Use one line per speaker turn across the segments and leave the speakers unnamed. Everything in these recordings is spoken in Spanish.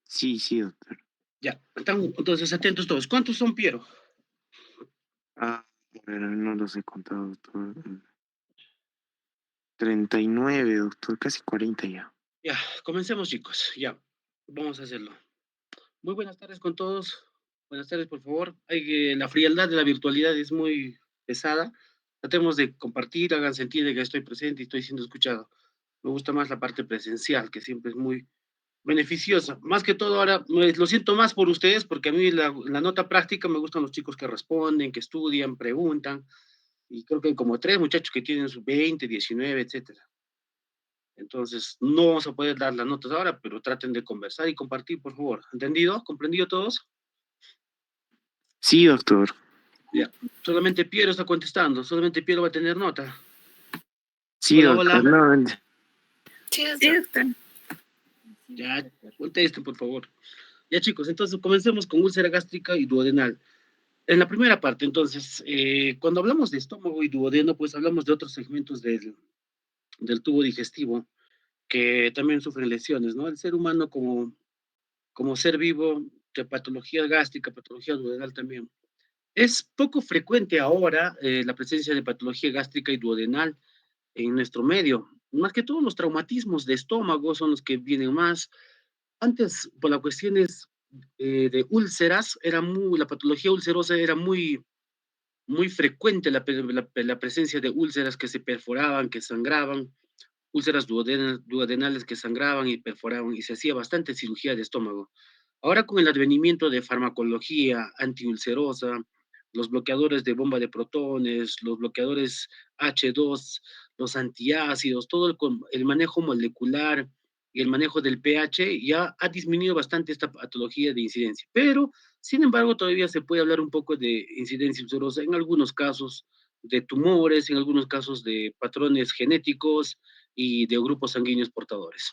Sí, sí, doctor.
Ya, entonces atentos todos. ¿Cuántos son, Piero?
Ah, a ver, no los he contado, doctor. 39, doctor, casi 40 ya.
Ya, comencemos, chicos. Ya, vamos a hacerlo. Muy buenas tardes con todos. Buenas tardes, por favor. La frialdad de la virtualidad es muy pesada. Tratemos de compartir, hagan sentir de que estoy presente y estoy siendo escuchado. Me gusta más la parte presencial, que siempre es muy beneficiosa. Más que todo ahora, lo siento más por ustedes, porque a mí la nota práctica me gustan los chicos que responden, que estudian, preguntan, y creo que hay como tres muchachos que tienen sus 20, 19, etcétera. Entonces, no vamos a poder dar las notas ahora, pero traten de conversar y compartir, por favor. ¿Entendido? ¿Comprendido todos?
Sí, doctor.
Ya. Solamente Piero está contestando, solamente Piero va a tener nota.
Sí,
Hola,
doctor.
hola.
No,
Sí, doctor.
Ya, contesten, por favor. Ya, chicos, entonces comencemos con úlcera gástrica y duodenal. En la primera parte, entonces, cuando hablamos de estómago y duodeno, pues hablamos de otros segmentos del tubo digestivo que también sufren lesiones, ¿no? El ser humano como ser vivo, de patología gástrica, patología duodenal también. Es poco frecuente ahora la presencia de patología gástrica y duodenal en nuestro medio. Más que todos los traumatismos de estómago son los que vienen más. Antes, por las cuestiones de úlceras, la patología ulcerosa era muy frecuente la presencia de úlceras que se perforaban, que sangraban, úlceras duodenales que sangraban y perforaban, y se hacía bastante cirugía de estómago. Ahora con el advenimiento de farmacología antiulcerosa, los bloqueadores de bomba de protones, los bloqueadores H2, los antiácidos, todo el manejo molecular y el manejo del pH ya ha disminuido bastante esta patología de incidencia. Pero, sin embargo, todavía se puede hablar un poco de incidencia ulcerosa en algunos casos de tumores, en algunos casos de patrones genéticos y de grupos sanguíneos portadores.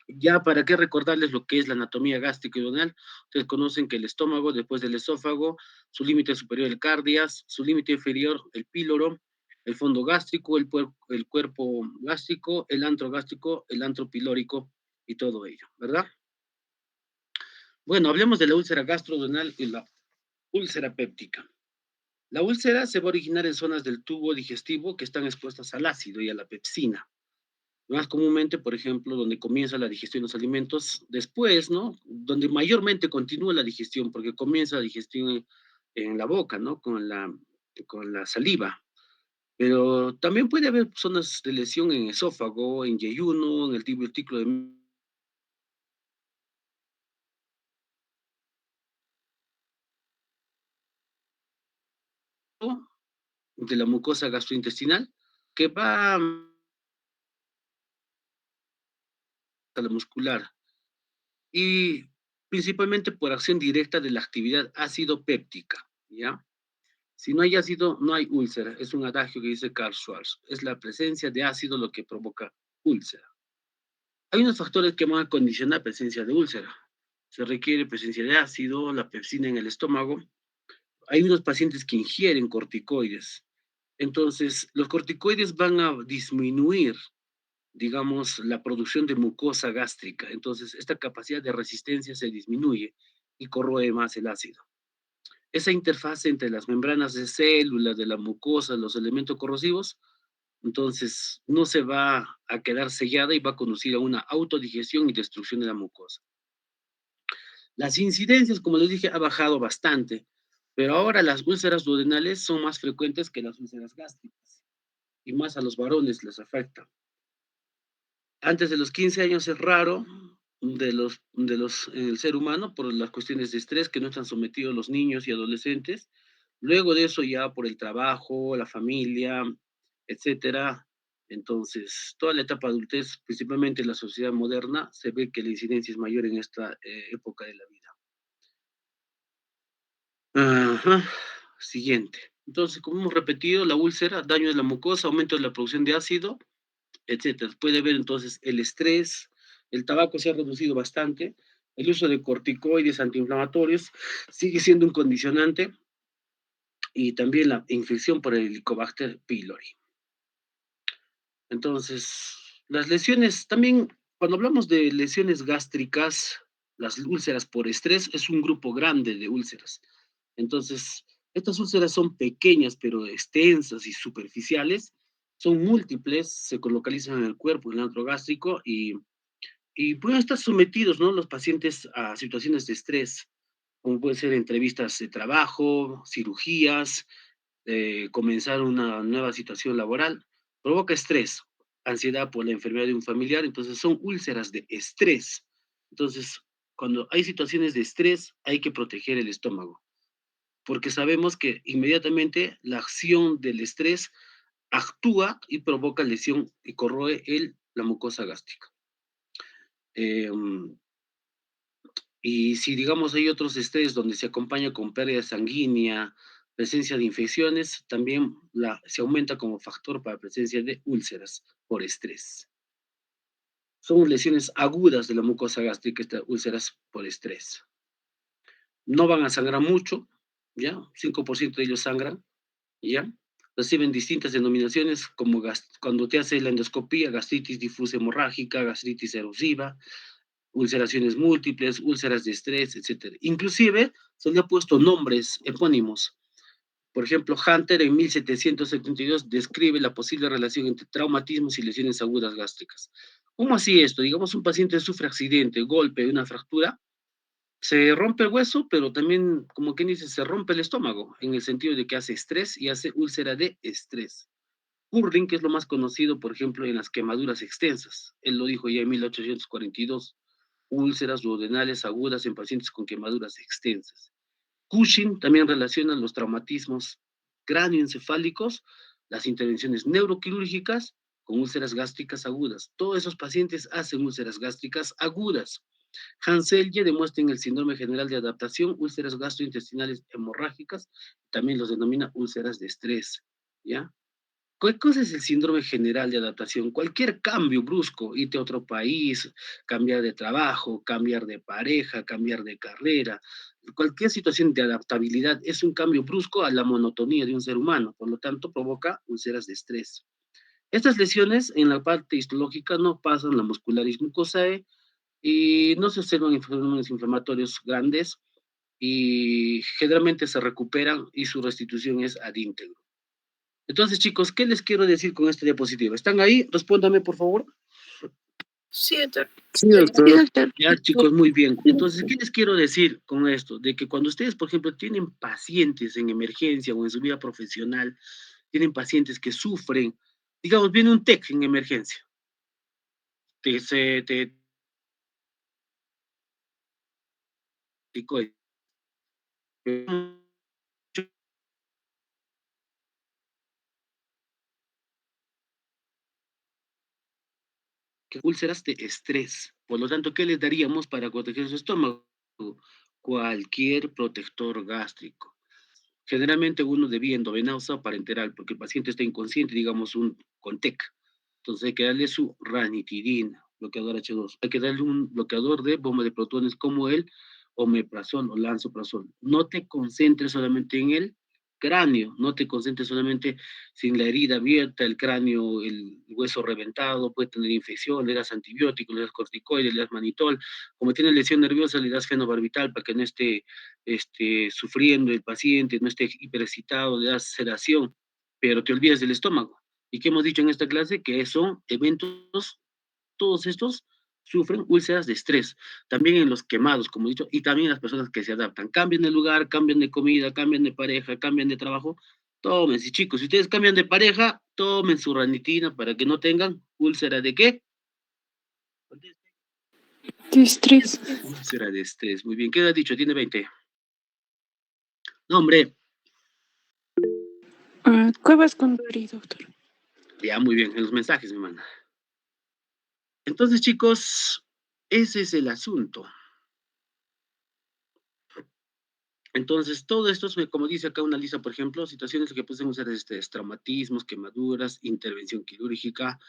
Ya para qué recordarles lo que es la anatomía gástrica y duodenal, ustedes conocen que el estómago, después del esófago, su límite superior el cardias, su límite inferior el píloro, el fondo gástrico, el cuerpo gástrico, el antro gástrico, el antro pilórico y todo ello, ¿verdad? Bueno, hablemos de la úlcera gastroduodenal y la úlcera péptica. La úlcera se va a originar en zonas del tubo digestivo que están expuestas al ácido y a la pepsina. Más comúnmente, por ejemplo, donde comienza la digestión de los alimentos, después, ¿no? Donde mayormente continúa la digestión, porque comienza la digestión en la boca, ¿no? Con la saliva. Pero también puede haber zonas de lesión en esófago, en yeyuno, en el divertículo de la mucosa gastrointestinal, que va a la muscular y principalmente por acción directa de la actividad ácido péptica, ¿ya? Si no hay ácido, no hay úlcera. Es un adagio que dice Karl Schwarz. Es la presencia de ácido lo que provoca úlcera. Hay unos factores que van a condicionar presencia de úlcera. Se requiere presencia de ácido, la pepsina en el estómago. Hay unos pacientes que ingieren corticoides. Entonces, los corticoides van a disminuir, digamos, la producción de mucosa gástrica. Entonces, esta capacidad de resistencia se disminuye y corroe más el ácido. Esa interfaz entre las membranas de células, de la mucosa, los elementos corrosivos, entonces no se va a quedar sellada y va a conducir a una autodigestión y destrucción de la mucosa. Las incidencias, como les dije, ha bajado bastante, pero ahora las úlceras duodenales son más frecuentes que las úlceras gástricas y más a los varones les afecta. Antes de los 15 años es raro en el ser humano por las cuestiones de estrés que no están sometidos los niños y adolescentes. Luego de eso ya por el trabajo, la familia, etcétera. Entonces, toda la etapa de adultez, principalmente en la sociedad moderna, se ve que la incidencia es mayor en esta época de la vida. Ajá. Siguiente. Entonces, como hemos repetido, la úlcera, daño de la mucosa, aumento de la producción de ácido, etcétera. Puede ver entonces el estrés, el tabaco se ha reducido bastante, el uso de corticoides antiinflamatorios sigue siendo un condicionante y también la infección por el Helicobacter pylori. Entonces, las lesiones, también cuando hablamos de lesiones gástricas, Las úlceras por estrés es un grupo grande de úlceras. Entonces, estas úlceras son pequeñas, pero extensas y superficiales, son múltiples, se localizan en el cuerpo, en el antro gástrico, y pueden estar sometidos, ¿no? Los pacientes a situaciones de estrés, como puede ser entrevistas de trabajo, cirugías, comenzar una nueva situación laboral, provoca estrés, ansiedad por la enfermedad de un familiar, entonces son úlceras de estrés. Entonces, cuando hay situaciones de estrés, hay que proteger el estómago, porque sabemos que inmediatamente la acción del estrés actúa y provoca lesión y corroe la mucosa gástrica. Em, Y si, digamos, hay otros estrés donde se acompaña con pérdida sanguínea, presencia de infecciones, también se aumenta como factor para presencia de úlceras por estrés. Son lesiones agudas de la mucosa gástrica, estas úlceras por estrés. No van a sangrar mucho, ¿ya? 5% de ellos sangran, ¿ya? Reciben distintas denominaciones como cuando te hace la endoscopía, gastritis difusa hemorrágica, gastritis erosiva, ulceraciones múltiples, úlceras de estrés, etcétera. Inclusive se le ha puesto nombres epónimos. Por ejemplo, Hunter en 1772 describe la posible relación entre traumatismos y lesiones agudas gástricas. ¿Cómo así esto? Digamos, un paciente sufre accidente, golpe, una fractura, se rompe el hueso, pero también, como quien dice, se rompe el estómago, en el sentido de que hace estrés y hace úlcera de estrés. Curling, que es lo más conocido, por ejemplo, en las quemaduras extensas. Él lo dijo ya en 1842. Úlceras duodenales agudas en pacientes con quemaduras extensas. Cushing también relaciona los traumatismos cráneoencefálicos, las intervenciones neuroquirúrgicas con úlceras gástricas agudas. Todos esos pacientes hacen úlceras gástricas agudas. Hanselje demuestra en el síndrome general de adaptación úlceras gastrointestinales hemorrágicas, también los denomina úlceras de estrés, ¿ya? ¿Qué cosa es el síndrome general de adaptación? Cualquier cambio brusco, irte a otro país, cambiar de trabajo, cambiar de pareja, cambiar de carrera, cualquier situación de adaptabilidad es un cambio brusco a la monotonía de un ser humano, por lo tanto provoca úlceras de estrés. Estas lesiones en la parte histológica no pasan la muscularis mucosae y no se observan fenómenos inflamatorios grandes y generalmente se recuperan y su restitución es ad íntegro. Entonces, chicos, ¿qué les quiero decir con esta diapositiva? ¿Están ahí? Respóndame, por favor.
Sí, doctor.
Sí, doctor.
Sí, doctor.
Ya, chicos, muy bien. Entonces, ¿qué les quiero decir con esto? De que cuando ustedes, por ejemplo, tienen pacientes en emergencia o en su vida profesional, tienen pacientes que sufren, digamos, viene un TEC en emergencia, te, se, te, úlceras de estrés. Por lo tanto, ¿qué les daríamos para proteger su estómago? Cualquier protector gástrico. Generalmente uno de vía endovenosa o parenteral, porque el paciente está inconsciente, digamos un con TEC. Entonces hay que darle su ranitidina, bloqueador H2. Hay que darle un bloqueador de bomba de protones como el omeprazol o lansoprazol. No te concentres solamente en el cráneo, no te concentres solamente sin la herida abierta, el cráneo, el hueso reventado, puede tener infección, le das antibióticos, le das corticoides, le das manitol. Como tiene lesión nerviosa, le das fenobarbital para que no esté sufriendo el paciente, no esté hiperexcitado, le das sedación, pero te olvidas del estómago. ¿Y qué hemos dicho en esta clase? Que son eventos, todos estos sufren úlceras de estrés, también en los quemados, como he dicho, y también las personas que se adaptan, cambian de lugar, cambian de comida, cambian de pareja, cambian de trabajo, tomen, si chicos, si ustedes cambian de pareja, tomen su ranitina para que no tengan úlcera de qué?
De estrés.
Úlcera de estrés, muy bien, ¿qué ha dicho? Tiene 20. No, hombre,
Cuevas con Dori, doctor.
ya, muy bien, en los mensajes me manda. Entonces, chicos, ese es el asunto. Entonces, todo esto, como dice acá una lista, por ejemplo, situaciones que pueden ser traumatismos, quemaduras, intervención quirúrgica.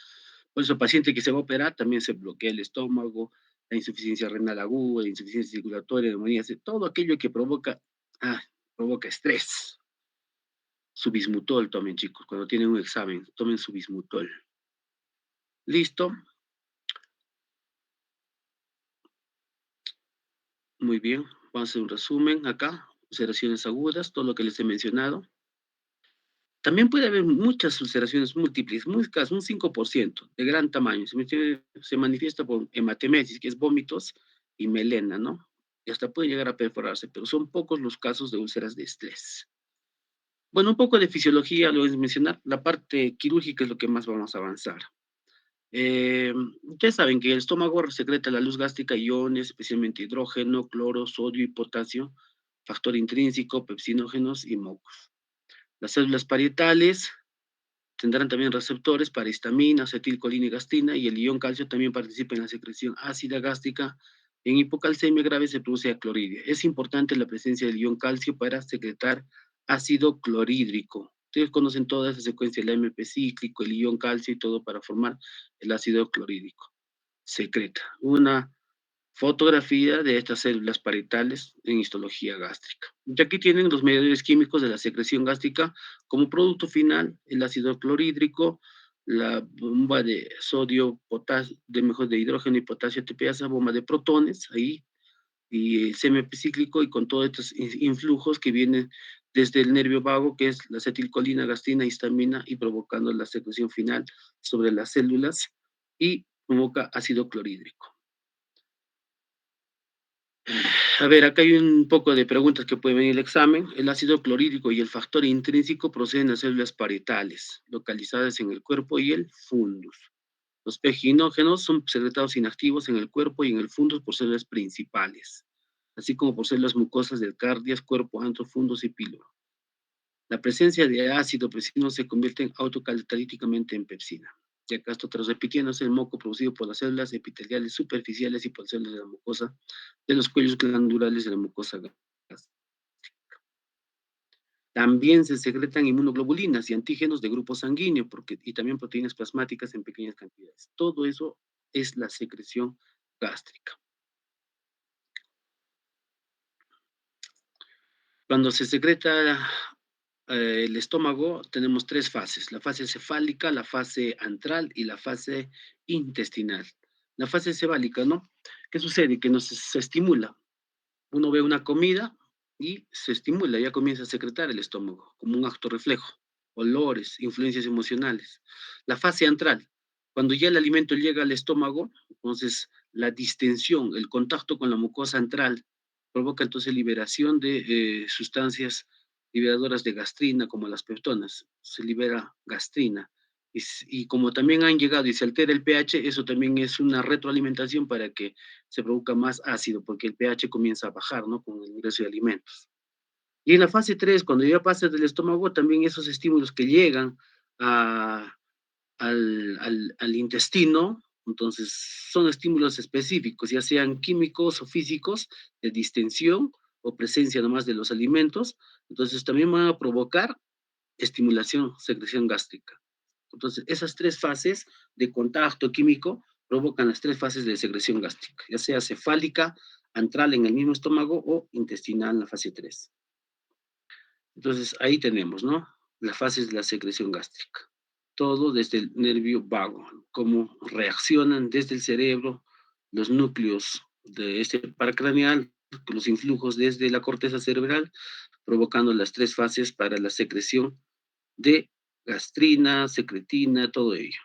Por eso, el paciente que se va a operar también se bloquea el estómago, la insuficiencia renal aguda, la insuficiencia circulatoria, neumonía, todo aquello que provoca estrés. Su bismutol tomen, chicos, cuando tienen un examen, tomen su bismutol. ¿Listo? Muy bien, vamos a hacer un resumen acá. Ulceraciones agudas, todo lo que les he mencionado. También puede haber muchas ulceraciones múltiples, muy escasas, un 5% de gran tamaño. Se manifiesta por hematemesis, que es vómitos, y melena, ¿no? Y hasta puede llegar a perforarse, pero son pocos los casos de úlceras de estrés. Bueno, un poco de fisiología, lo voy a mencionar. La parte quirúrgica es lo que más vamos a avanzar. Ustedes saben que el estómago secreta la luz gástrica, iones, especialmente hidrógeno, cloro, sodio y potasio, factor intrínseco, pepsinógenos y mocos. Las células parietales tendrán también receptores para histamina, acetilcolina y gastrina, y el ion calcio también participa en la secreción ácida gástrica. En hipocalcemia grave se produce acloridia. Es importante la presencia del ion calcio para secretar ácido clorhídrico. Ustedes conocen toda esa secuencia, el AMP cíclico, el ion calcio y todo para formar el ácido clorhídrico. Secreta. Una fotografía de estas células parietales en histología gástrica. Y aquí tienen los mediadores químicos de la secreción gástrica como producto final, el ácido clorhídrico, la bomba de sodio, potasio, de hidrógeno y potasio ATPasa, bomba de protones, ahí, y el CMP cíclico, y con todos estos influjos que vienen desde el nervio vago, que es la acetilcolina, gastrina, histamina, y provocando la secreción final sobre las células, y provoca ácido clorhídrico. A ver, acá hay un poco de preguntas que pueden venir en el examen. El ácido clorhídrico y el factor intrínseco proceden de células parietales, localizadas en el cuerpo y el fundus. Los peginógenos son secretados inactivos en el cuerpo y en el fundus por células principales, así como por células mucosas del cardias, cuerpo, antro, fundus y píloro. La presencia de ácido pepsino se convierte autocatalíticamente en pepsina. Y acá esto tras repitiendo, es el moco producido por las células epiteliales superficiales y por células de la mucosa de los cuellos glandulares de la mucosa gástrica. También se secretan inmunoglobulinas y antígenos de grupo sanguíneo y también proteínas plasmáticas en pequeñas cantidades. Todo eso es la secreción gástrica. Cuando se secreta el estómago, tenemos tres fases: la fase cefálica, la fase antral y la fase intestinal. La fase cefálica, ¿no? ¿Qué sucede? Que se estimula. Uno ve una comida y se estimula, ya comienza a secretar el estómago, como un acto reflejo, olores, influencias emocionales. La fase antral, cuando ya el alimento llega al estómago, entonces la distensión, el contacto con la mucosa antral, provoca entonces liberación de sustancias liberadoras de gastrina, como las peptonas. Se libera gastrina. Y como también han llegado y se altera el pH, eso también es una retroalimentación para que se produzca más ácido, porque el pH comienza a bajar, ¿no? Con el ingreso de alimentos. Y en la fase 3, cuando ya pasa del estómago, también esos estímulos que llegan al intestino, entonces son estímulos específicos, ya sean químicos o físicos, de distensión o presencia nomás de los alimentos, entonces también van a provocar estimulación, secreción gástrica. Entonces, esas tres fases de contacto químico provocan las tres fases de secreción gástrica, ya sea cefálica, antral en el mismo estómago o intestinal en la fase 3. Entonces, ahí tenemos, ¿no? Las fases de la secreción gástrica. Todo desde el nervio vago, cómo reaccionan desde el cerebro los núcleos de este paracraneal, los influjos desde la corteza cerebral, provocando las tres fases para la secreción de gastrina, secretina, todo ello.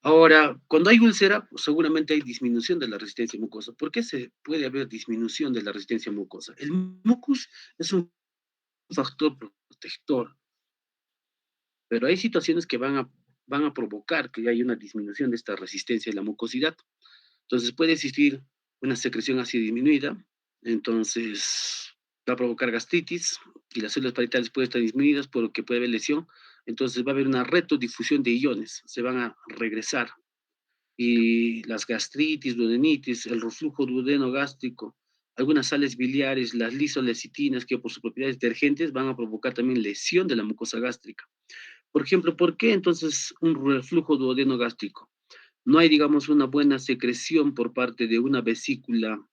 Ahora, cuando hay úlcera, pues seguramente hay disminución de la resistencia mucosa. ¿Por qué se puede haber disminución de la resistencia mucosa? El mucus es un factor protector, pero hay situaciones que van a provocar que haya una disminución de esta resistencia de la mucosidad. Entonces puede existir una secreción así disminuida, entonces va a provocar gastritis y las células parietales pueden estar disminuidas porque puede haber lesión, entonces va a haber una retodifusión de iones, se van a regresar. Y las gastritis, duodenitis, el reflujo duodeno-gástrico, algunas sales biliares, las lisolecitinas, que por sus propiedades detergentes van a provocar también lesión de la mucosa gástrica. Por ejemplo, ¿por qué entonces un reflujo duodeno-gástrico? No hay, digamos, una buena secreción por parte de una vesícula,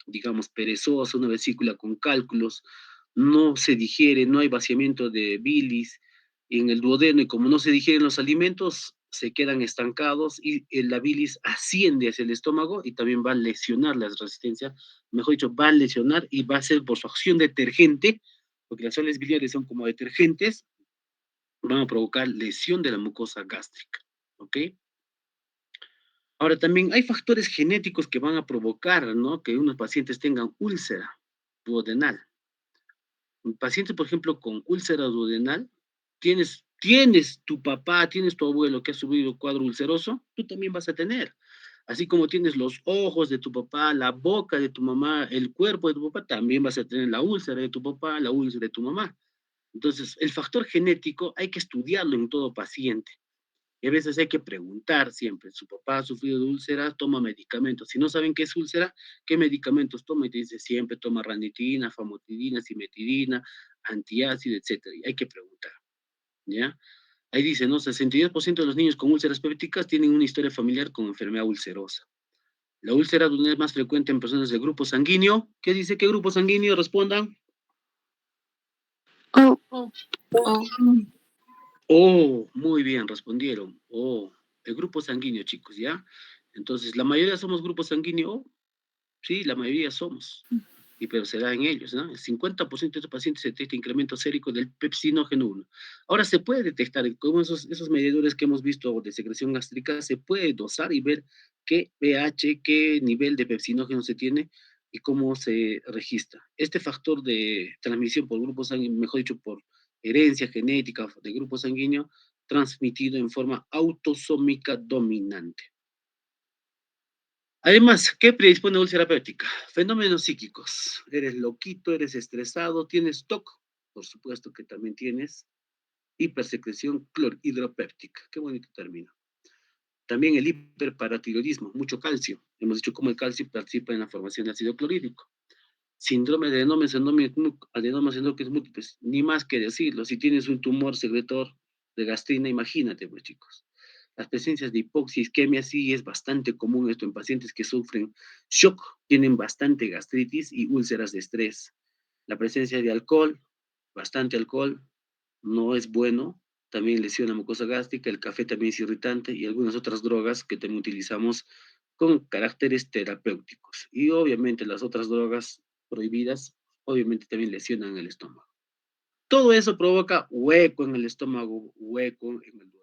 digamos, perezosa, una vesícula con cálculos, no se digiere, no hay vaciamiento de bilis en el duodeno, y como no se digieren los alimentos, se quedan estancados y la bilis asciende hacia el estómago y también va a lesionar la resistencia, mejor dicho, va a lesionar y va a ser por su acción detergente, porque las sales biliares son como detergentes, van a provocar lesión de la mucosa gástrica, ¿ok? Ahora también hay factores genéticos que van a provocar, ¿no? Que unos pacientes tengan úlcera duodenal. Un paciente, por ejemplo, con úlcera duodenal, tienes tu papá, tienes tu abuelo que ha sufrido cuadro ulceroso, tú también vas a tener. Así como tienes los ojos de tu papá, la boca de tu mamá, el cuerpo de tu papá, también vas a tener la úlcera de tu papá, la úlcera de tu mamá. Entonces, el factor genético hay que estudiarlo en todo paciente. Y a veces hay que preguntar siempre, su papá ha sufrido de úlcera, toma medicamentos. Si no saben qué es úlcera, ¿qué medicamentos toma? Y te dice siempre toma ranitidina, famotidina, simetidina, antiácido, etcétera. Y hay que preguntar, ¿ya? Ahí dice, ¿no? 62% de los niños con úlceras pépticas tienen una historia familiar con enfermedad ulcerosa. La úlcera duodenal es más frecuente en personas del grupo sanguíneo. ¿Qué dice? ¿Qué grupo sanguíneo? Respondan.
Oh,
Oh, muy bien, respondieron. Oh, el grupo sanguíneo, chicos, ¿ya? Entonces, ¿la mayoría somos grupo sanguíneo? Oh, sí, la mayoría somos. Y pero se da en ellos, ¿no? El 50% de estos pacientes se detecta incremento sérico del pepsinógeno 1. Ahora se puede detectar, como esos medidores que hemos visto de secreción gástrica, se puede dosar y ver qué pH, qué nivel de pepsinógeno se tiene y cómo se registra. Este factor de transmisión por grupo sanguíneo, mejor dicho, por herencia genética de grupo sanguíneo, transmitido en forma autosómica dominante. Además, ¿qué predispone a úlcera péptica? Fenómenos psíquicos. Eres loquito, eres estresado, tienes TOC, por supuesto que también tienes hipersecreción clorhidropéptica. Qué bonito término. También el hiperparatiroidismo, mucho calcio. Hemos dicho cómo el calcio participa en la formación de ácido clorhídrico. Síndrome de adenomas endócrinos múltiples, ni más que decirlo. Si tienes un tumor secretor de gastrina, imagínate, pues chicos. Las presencias de hipoxia, isquemia, sí es bastante común esto en pacientes que sufren shock, tienen bastante gastritis y úlceras de estrés. La presencia de alcohol, bastante alcohol, no es bueno, también lesiona mucosa gástrica, el café también es irritante y algunas otras drogas que también utilizamos con caracteres terapéuticos. Y obviamente las otras drogas prohibidas, obviamente también lesionan el estómago. Todo eso provoca hueco en el estómago, hueco en el duodeno.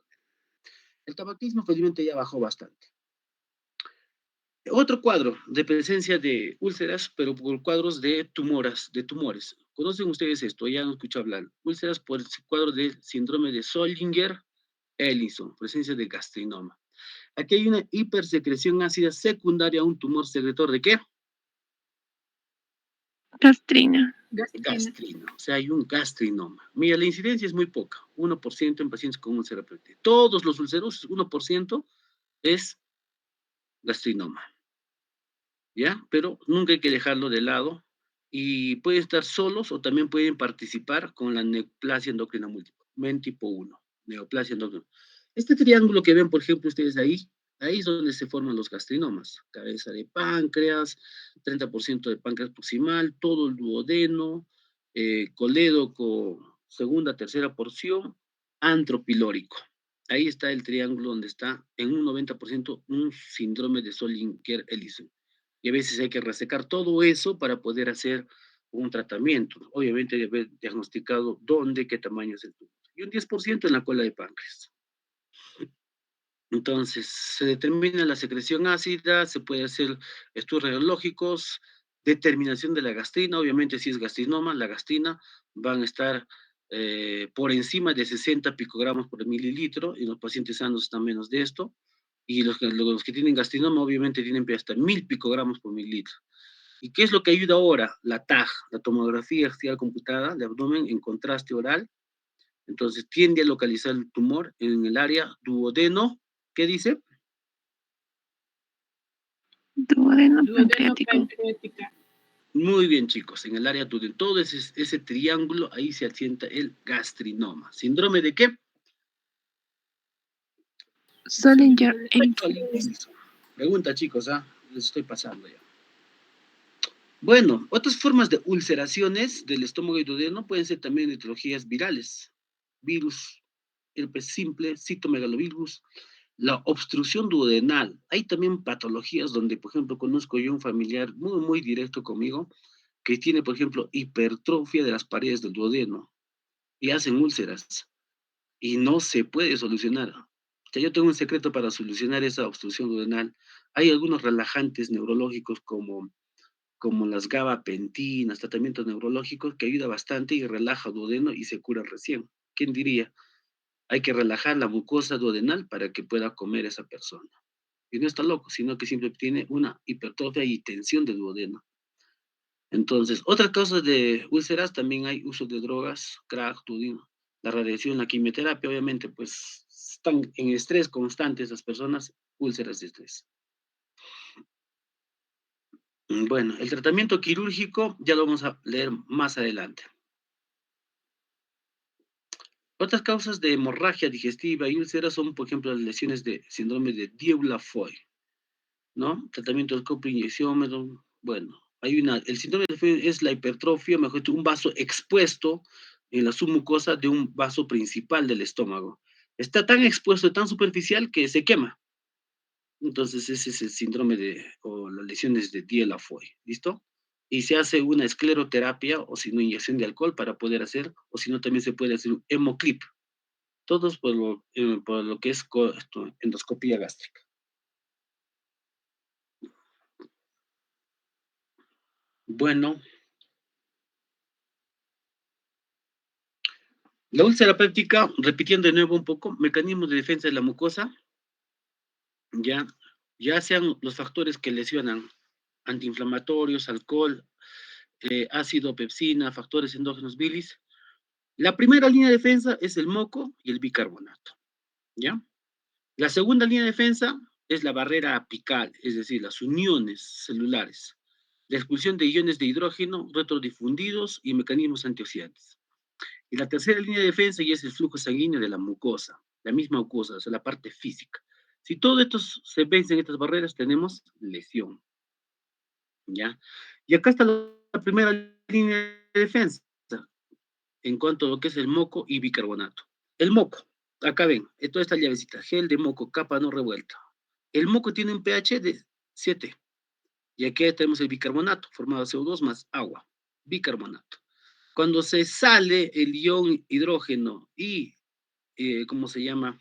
El tabaquismo felizmente ya bajó bastante. Otro cuadro de presencia de úlceras, pero por cuadros de tumores. ¿Conocen ustedes esto? Ya han escuchado hablar. Úlceras por el cuadro de síndrome de Zollinger-Ellison, presencia de gastrinoma. Aquí hay una hipersecreción ácida secundaria a un tumor secretor ¿de qué?
gastrina.
Gastrina. O sea, hay un gastrinoma. Mira, la incidencia es muy poca, 1% en pacientes con úlcera péptica. Todos los ulcerosos, 1% es gastrinoma. ¿Ya? Pero nunca hay que dejarlo de lado y pueden estar solos o también pueden participar con la neoplasia endocrina múltiple, MEN tipo 1, neoplasia endocrina. Este triángulo que ven, por ejemplo, ustedes ahí es donde se forman los gastrinomas, cabeza de páncreas, 30% de páncreas proximal, todo el duodeno, colédoco, segunda, tercera porción, antropilórico. Ahí está el triángulo donde está en un 90% un síndrome de Zollinger-Ellison. Y a veces hay que resecar todo eso para poder hacer un tratamiento. Obviamente debe haber diagnosticado dónde, qué tamaño es el tumor. Y un 10% en la cola de páncreas. Entonces, se determina la secreción ácida, se puede hacer estudios radiológicos, determinación de la gastrina, obviamente si es gastrinoma, la gastrina van a estar por encima de 60 picogramos por mililitro, y los pacientes sanos están menos de esto, y los que tienen gastrinoma obviamente tienen hasta 1000 picogramos por mililitro. ¿Y qué es lo que ayuda ahora? La TAG, la tomografía axial computada de abdomen en contraste oral. Entonces tiende a localizar el tumor en el área duodeno. ¿Qué dice?
Duodeno pancreático.
Muy bien, chicos. En el área duodeno, todo ese triángulo, ahí se asienta el gastrinoma. ¿Síndrome de qué?
Zollinger-Ellison.
Pregunta, chicos, les estoy pasando ya. Bueno, otras formas de ulceraciones del estómago y duodeno pueden ser también etiologías virales. Virus, herpes simple, citomegalovirus, La obstrucción duodenal. Hay también patologías donde, por ejemplo, conozco yo un familiar muy directo conmigo que tiene, por ejemplo, hipertrofia de las paredes del duodeno y hacen úlceras y no se puede solucionar. O sea, yo tengo un secreto para solucionar esa obstrucción duodenal. Hay algunos relajantes neurológicos como las gabapentinas, tratamientos neurológicos que ayuda bastante y relaja duodeno y se cura recién. ¿Quién diría? Hay que relajar la mucosa duodenal para que pueda comer esa persona. Y no está loco, sino que siempre tiene una hipertrofia y tensión de duodeno. Entonces, otras causas de úlceras también hay uso de drogas, crack, dudino, la radiación, la quimioterapia, obviamente, pues están en estrés constante esas personas, úlceras de estrés. Bueno, el tratamiento quirúrgico ya lo vamos a leer más adelante. Otras causas de hemorragia digestiva y úlceras son, por ejemplo, las lesiones de síndrome de Dieu-Laffoy, ¿no? Tratamiento de coproinyección, bueno, el síndrome de Dieu-Laffoy es la hipertrofia, mejor dicho, un vaso expuesto en la submucosa de un vaso principal del estómago. Está tan expuesto, tan superficial que se quema. Entonces, ese es el síndrome o las lesiones de Dieu-Laffoy, ¿listo? Y se hace una escleroterapia o si no, inyección de alcohol para poder hacer, o si no, también se puede hacer un hemoclip. Todos por lo que es endoscopía gástrica. Bueno, la úlcera péptica, repitiendo de nuevo un poco, mecanismos de defensa de la mucosa, ya, ya sean los factores que lesionan, antiinflamatorios, alcohol, ácido, pepsina, factores endógenos bilis. La primera línea de defensa es el moco y el bicarbonato, ¿ya? La segunda línea de defensa es la barrera apical, es decir, las uniones celulares, la expulsión de iones de hidrógeno retrodifundidos y mecanismos antioxidantes. Y la tercera línea de defensa ya es el flujo sanguíneo de la mucosa, la misma mucosa, o sea, la parte física. Si todo esto se vence en estas barreras, tenemos lesión, ¿ya? Y acá está la primera línea de defensa en cuanto a lo que es el moco y bicarbonato. El moco, acá ven, toda esta llavecita, gel de moco, capa no revuelta. El moco tiene un pH de 7, y aquí tenemos el bicarbonato, formado de CO2 más agua, bicarbonato. Cuando se sale el ion hidrógeno y, ¿cómo se llama?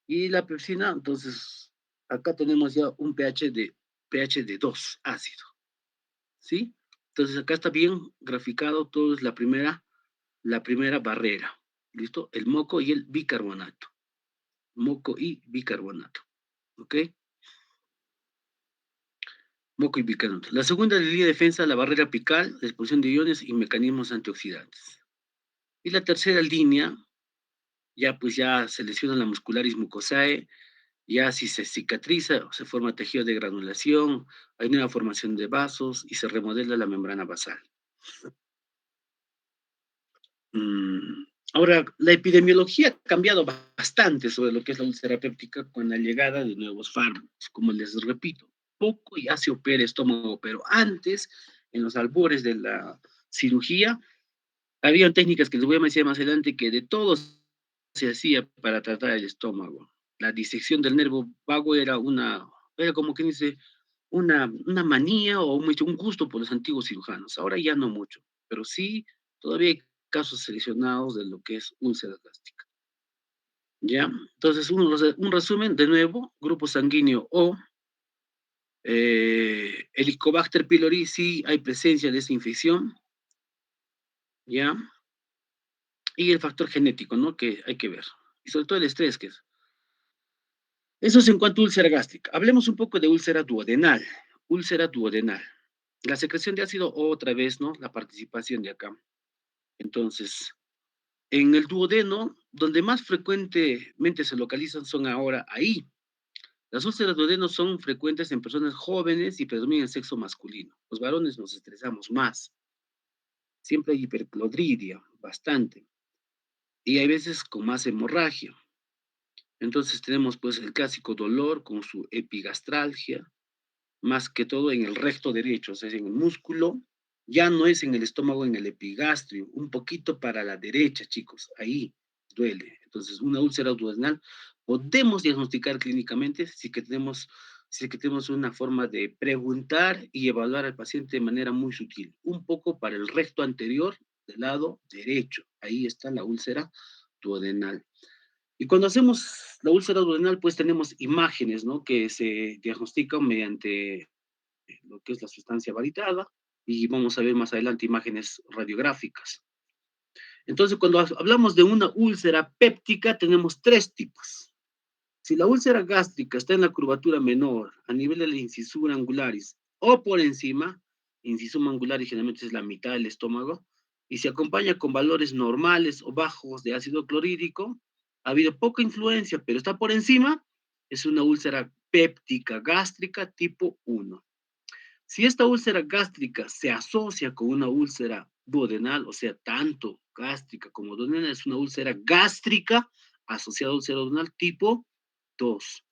Y la pepsina, entonces acá tenemos ya un pH de 2, ácido, ¿sí? Entonces acá está bien graficado, todo es la primera barrera, ¿listo? El moco y el bicarbonato, moco y bicarbonato, ¿ok? Moco y bicarbonato. La segunda línea de defensa, la barrera apical, la expulsión de iones y mecanismos antioxidantes. Y la tercera línea, ya se lesiona la muscularis mucosae, ya si se cicatriza, se forma tejido de granulación, hay nueva formación de vasos y se remodela la membrana basal. Ahora, la epidemiología ha cambiado bastante sobre lo que es la úlcera péptica con la llegada de nuevos fármacos. Como les repito, poco ya se opera estómago, pero antes, en los albores de la cirugía, había técnicas que les voy a mencionar más adelante que de todos se hacía para tratar el estómago. La disección del nervio vago era como que dice, una manía o un gusto por los antiguos cirujanos. Ahora ya no mucho, pero sí todavía hay casos seleccionados de lo que es úlcera gástrica. ¿Ya? Entonces, un resumen, de nuevo, grupo sanguíneo O, Helicobacter pylori, sí hay presencia de esa infección, ¿ya? Y el factor genético, ¿no? Que hay que ver. Y sobre todo el estrés que es. Eso es en cuanto a úlcera gástrica. Hablemos un poco de úlcera duodenal. Úlcera duodenal. La secreción de ácido, otra vez, ¿no? La participación de acá. Entonces, en el duodeno, donde más frecuentemente se localizan son ahora ahí. Las úlceras duodeno son frecuentes en personas jóvenes y predominan el sexo masculino. Los varones nos estresamos más. Siempre hay hiperclorhidria, bastante. Y hay veces con más hemorragia. Entonces tenemos pues el clásico dolor con su epigastralgia, más que todo en el recto derecho, o sea, en el músculo, ya no es en el estómago, en el epigastrio, un poquito para la derecha, chicos, ahí duele. Entonces, una úlcera duodenal podemos diagnosticar clínicamente si es que tenemos una forma de preguntar y evaluar al paciente de manera muy sutil. Un poco para el recto anterior del lado derecho. Ahí está la úlcera duodenal. Y cuando hacemos la úlcera duodenal, pues tenemos imágenes, ¿no? Que se diagnostican mediante lo que es la sustancia varitada, y vamos a ver más adelante imágenes radiográficas. Entonces, cuando hablamos de una úlcera péptica, tenemos tres tipos. Si la úlcera gástrica está en la curvatura menor, a nivel de la incisura angularis, o por encima, incisura angularis generalmente es la mitad del estómago, y se acompaña con valores normales o bajos de ácido clorhídrico, ha habido poca influencia, pero está por encima, es una úlcera péptica gástrica tipo 1. Si esta úlcera gástrica se asocia con una úlcera duodenal, o sea, tanto gástrica como duodenal, es una úlcera gástrica asociada a úlcera duodenal tipo 2.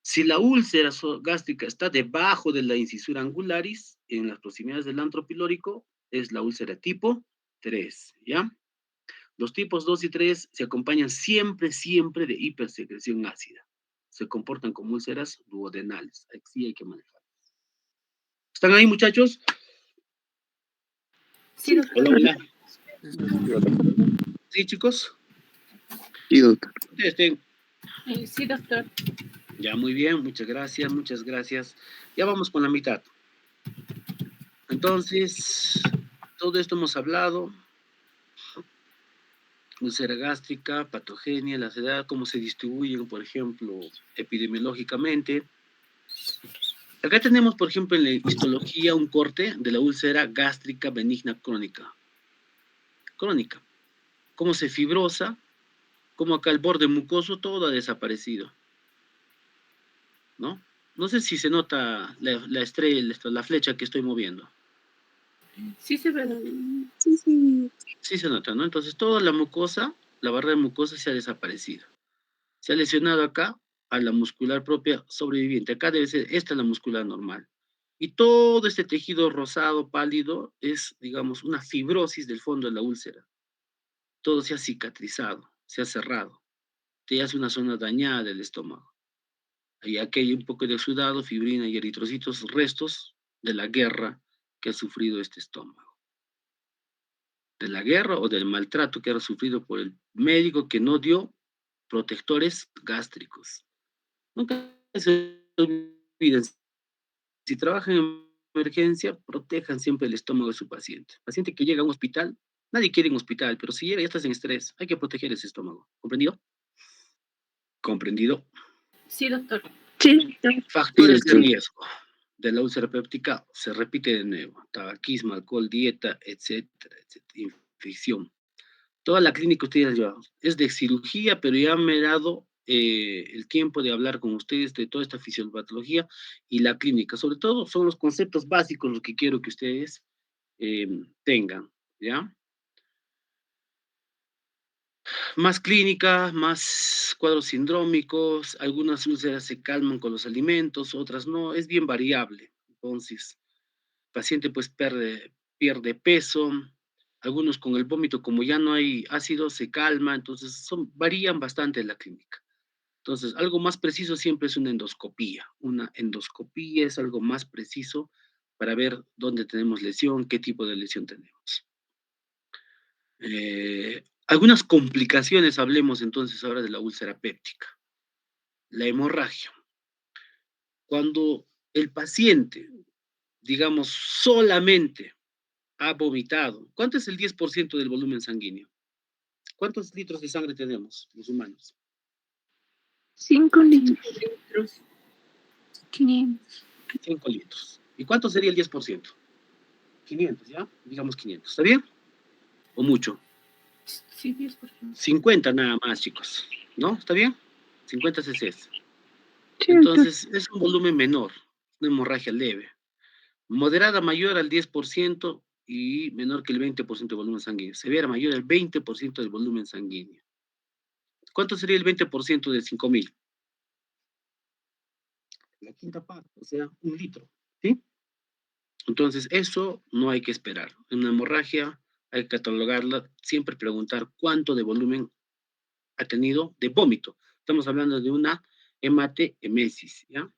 Si la úlcera gástrica está debajo de la incisura angularis, en las proximidades del antro pilórico, es la úlcera tipo 3, ¿ya? Los tipos 2 y 3 se acompañan siempre, siempre de hipersecreción ácida. Se comportan como úlceras duodenales. Así hay que manejar. ¿Están ahí, muchachos?
Sí, doctor.
Hola, hola. ¿Sí, chicos?
Sí, doctor.
Sí, doctor.
Ya, muy bien, muchas gracias, muchas gracias. Ya vamos con la mitad. Entonces, todo esto hemos hablado. Úlcera gástrica, patogenia, la edad, cómo se distribuyen, por ejemplo, epidemiológicamente. Acá tenemos, por ejemplo, en la histología un corte de la úlcera gástrica benigna crónica. Crónica. Cómo se fibrosa, cómo acá el borde mucoso todo ha desaparecido. ¿No? No sé si se nota la estrella, la flecha que estoy moviendo.
Sí se ve.
Sí se nota, ¿no? Entonces toda la mucosa, la barrera mucosa se ha desaparecido. Se ha lesionado acá a la muscular propia sobreviviente. Acá debe ser, esta es la muscular normal. Y todo este tejido rosado, pálido, es, digamos, una fibrosis del fondo de la úlcera. Todo se ha cicatrizado, se ha cerrado. Te hace una zona dañada del estómago. Y aquí hay un poco de exudado, fibrina y eritrocitos, restos de la guerra que ha sufrido este estómago. De la guerra o del maltrato que ha sufrido por el médico que no dio protectores gástricos. Nunca se olviden, si trabajan en emergencia, protejan siempre el estómago de su paciente. Paciente que llega a un hospital, nadie quiere un hospital, pero si llega ya estás en estrés, hay que proteger ese estómago. ¿Comprendido? ¿Comprendido?
Sí, doctor.
Sí,
Factores de
Sí.
riesgo de la úlcera péptica se repite de nuevo: tabaquismo, alcohol, dieta, etcétera, etcétera, infección. Toda la clínica ustedes ya es de cirugía, pero ya me he dado el tiempo de hablar con ustedes de toda esta fisiopatología y la clínica. Sobre todo son los conceptos básicos los que quiero que ustedes tengan, ¿ya? Más clínica, más cuadros sindrómicos, algunas úlceras se calman con los alimentos, otras no, es bien variable. Entonces, el paciente pues pierde peso, algunos con el vómito, como ya no hay ácido, se calma, entonces varían bastante en la clínica. Entonces, algo más preciso siempre es una endoscopía. Una endoscopía es algo más preciso para ver dónde tenemos lesión, qué tipo de lesión tenemos. Algunas complicaciones, hablemos entonces ahora de la úlcera péptica. La hemorragia. Cuando el paciente, digamos, solamente ha vomitado, ¿cuánto es el 10% del volumen sanguíneo? ¿Cuántos litros de sangre tenemos los humanos?
5 litros.
500.
5 litros. ¿Y cuánto sería el 10%? 500, ¿ya? Digamos 500. ¿Está bien? ¿O mucho?
Sí, 10%.
50 nada más, chicos. ¿No? ¿Está bien? 50 cc.
Sí, doctor.
Entonces, es un volumen menor, una hemorragia leve. Moderada mayor al 10% y menor que el 20% del volumen sanguíneo. Severa mayor al 20% del volumen sanguíneo. ¿Cuánto sería el 20% de 5.000? La quinta parte, o sea, 1 litro. ¿Sí? Entonces, eso no hay que esperar. En una hemorragia hay que catalogarla, siempre preguntar cuánto de volumen ha tenido de vómito. Estamos hablando de una hematemesis, ¿ya?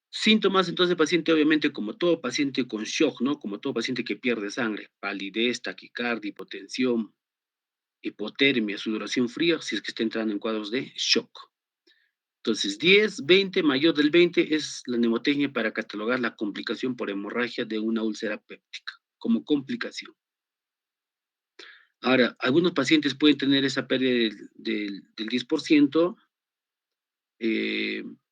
Síntomas, entonces, paciente, obviamente, como todo paciente con shock, ¿no? Como todo paciente que pierde sangre, palidez, taquicardia, hipotensión, hipotermia, sudoración fría, si es que está entrando en cuadros de shock. Entonces, 10, 20, mayor del 20 es la mnemotecnia para catalogar la complicación por hemorragia de una úlcera péptica, como complicación. Ahora, algunos pacientes pueden tener esa pérdida del 10%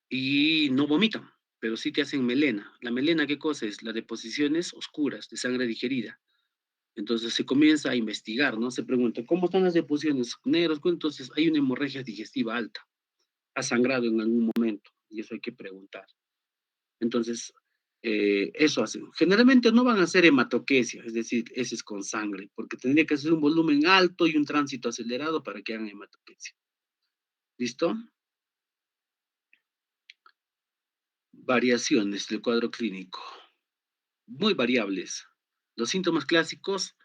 y no vomitan, pero sí te hacen melena. ¿La melena qué cosa es? Las deposiciones oscuras de sangre digerida. Entonces se comienza a investigar, ¿no? Se pregunta, ¿cómo están las deposiciones? Negros, entonces hay una hemorragia digestiva alta. Ha sangrado en algún momento y eso hay que preguntar. Entonces, eso hacen. Generalmente no van a hacer hematoquesia, es decir, heces con sangre, porque tendría que ser un volumen alto y un tránsito acelerado para que hagan hematoquesia. ¿Listo? Variaciones del cuadro clínico. Muy variables. Los síntomas clásicos,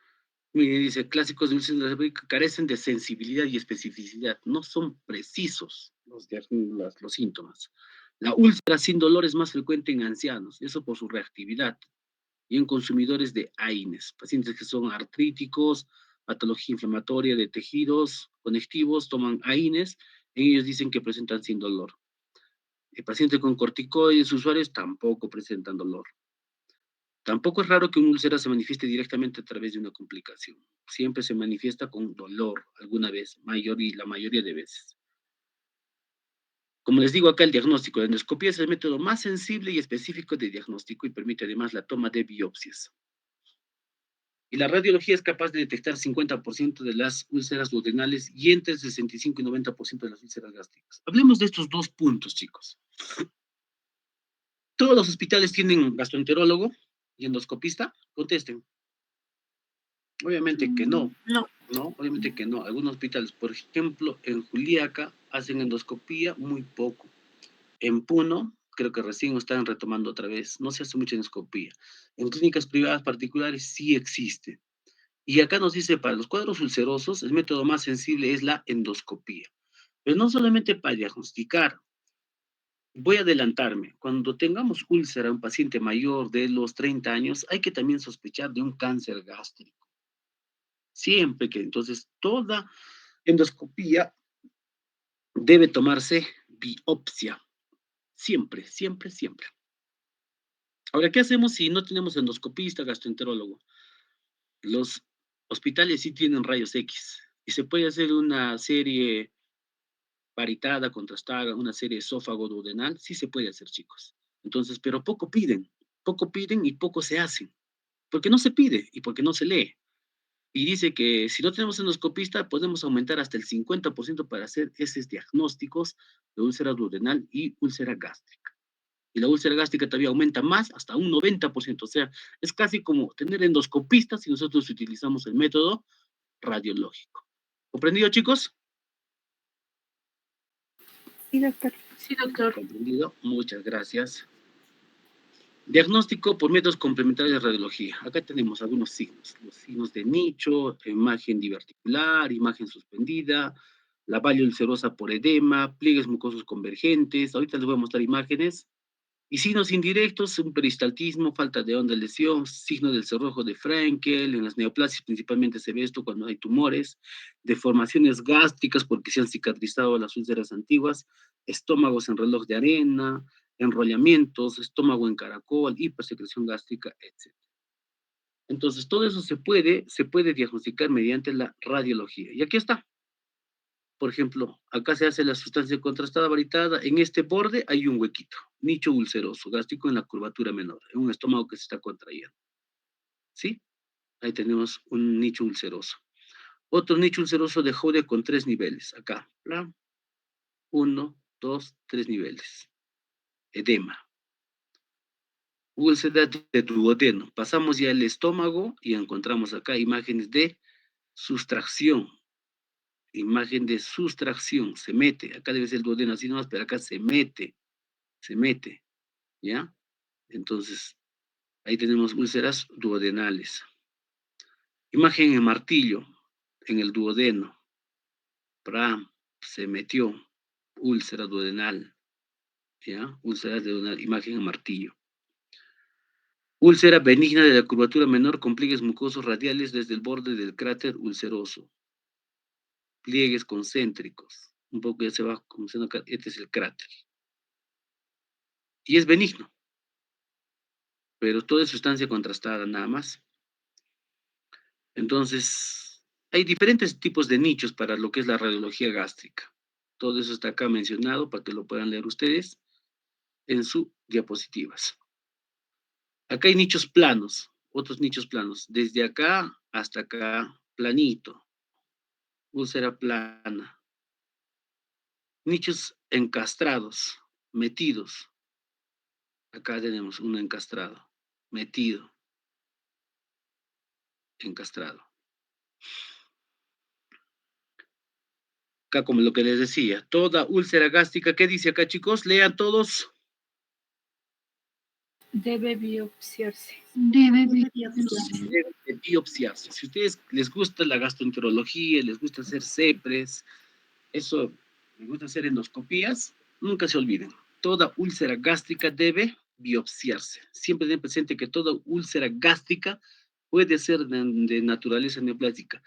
miren, dice, clásicos de úlcera séptica carecen de sensibilidad y especificidad. No son precisos los síntomas. La úlcera sin dolor es más frecuente en ancianos, eso por su reactividad, y en consumidores de AINES, pacientes que son artríticos, patología inflamatoria de tejidos conectivos, toman AINES, y ellos dicen que presentan sin dolor. El paciente con corticoides, usuarios, tampoco presentan dolor. Tampoco es raro que una úlcera se manifieste directamente a través de una complicación. Siempre se manifiesta con dolor alguna vez, la mayoría de veces. Como les digo acá, el diagnóstico de endoscopía es el método más sensible y específico de diagnóstico y permite además la toma de biopsias. Y la radiología es capaz de detectar 50% de las úlceras duodenales y entre el 65 y 90% de las úlceras gástricas. Hablemos de estos dos puntos, chicos. ¿Todos los hospitales tienen gastroenterólogo y endoscopista? Contesten. Obviamente que no.
No.
No, obviamente que no. Algunos hospitales, por ejemplo, en Juliaca hacen endoscopía muy poco. En Puno, creo que recién están retomando otra vez. No se hace mucha endoscopía. En clínicas privadas particulares sí existe. Y acá nos dice, para los cuadros ulcerosos, el método más sensible es la endoscopía. Pero no solamente para diagnosticar. Voy a adelantarme. Cuando tengamos úlcera, un paciente mayor de los 30 años, hay que también sospechar de un cáncer gástrico. Siempre que, entonces, toda endoscopía debe tomarse biopsia. Siempre, siempre, siempre. Ahora, ¿qué hacemos si no tenemos endoscopista, gastroenterólogo? Los hospitales sí tienen rayos X y se puede hacer una serie paritada, contrastada, una serie esófago-duodenal, sí se puede hacer, chicos. Entonces, pero poco piden y poco se hacen, porque no se pide y porque no se lee. Y dice que si no tenemos endoscopista, podemos aumentar hasta el 50% para hacer esos diagnósticos de úlcera duodenal y úlcera gástrica. Y la úlcera gástrica todavía aumenta más, hasta un 90%. O sea, es casi como tener endoscopistas si nosotros utilizamos el método radiológico. ¿Comprendido, chicos?
Sí, doctor.
Sí, doctor.
Comprendido. Muchas gracias. Diagnóstico por métodos complementarios de radiología. Acá tenemos algunos signos. Los signos de nicho, imagen diverticular, imagen suspendida, la valla ulcerosa por edema, pliegues mucosos convergentes. Ahorita les voy a mostrar imágenes. Y signos indirectos, un peristaltismo, falta de onda de lesión, signo del cerrojo de Frankel, en las neoplasias principalmente se ve esto cuando hay tumores, deformaciones gástricas porque se han cicatrizado las úlceras antiguas, estómagos en reloj de arena, enrollamientos, estómago en caracol, hipersecreción gástrica, etc. Entonces, todo eso se puede diagnosticar mediante la radiología. Y aquí está. Por ejemplo, acá se hace la sustancia contrastada varitada, en este borde hay un huequito, nicho ulceroso, gástrico en la curvatura menor, en un estómago que se está contrayendo. ¿Sí? Ahí tenemos un nicho ulceroso. Otro nicho ulceroso de Jode con 3 niveles, acá. 1, 2, 3 niveles. Edema. Úlcera de duodeno. Pasamos ya el estómago y encontramos acá imágenes de sustracción. Imagen de sustracción, se mete. Acá debe ser el duodeno así nomás, pero acá se mete, ¿ya? Entonces, ahí tenemos úlceras duodenales. Imagen en martillo, en el duodeno. se metió úlcera duodenal, ¿ya? Úlcera duodenal, imagen en martillo. Úlcera benigna de la curvatura menor con pliegues mucosos radiales desde el borde del cráter ulceroso. Pliegues concéntricos. Un poco ya se va comenzando acá. Este es el cráter. Y es benigno, pero todo es sustancia contrastada, nada más. Entonces, hay diferentes tipos de nichos para lo que es la radiología gástrica. Todo eso está acá mencionado para que lo puedan leer ustedes en sus diapositivas. Acá hay nichos planos, otros nichos planos. Desde acá hasta acá, planito. Úlcera plana. Nichos encastrados, metidos. Acá tenemos uno encastrado, metido, encastrado. Acá como lo que les decía, toda úlcera gástrica, ¿qué dice acá, chicos? Lean todos.
Debe biopsiarse.
Debe biopsiarse.
Debe biopsiarse. Si a ustedes les gusta la gastroenterología, les gusta hacer CEPRES, eso, les gusta hacer endoscopías, nunca se olviden. Toda úlcera gástrica debe biopsiarse. Siempre ten presente que toda úlcera gástrica puede ser de naturaleza neoplásica.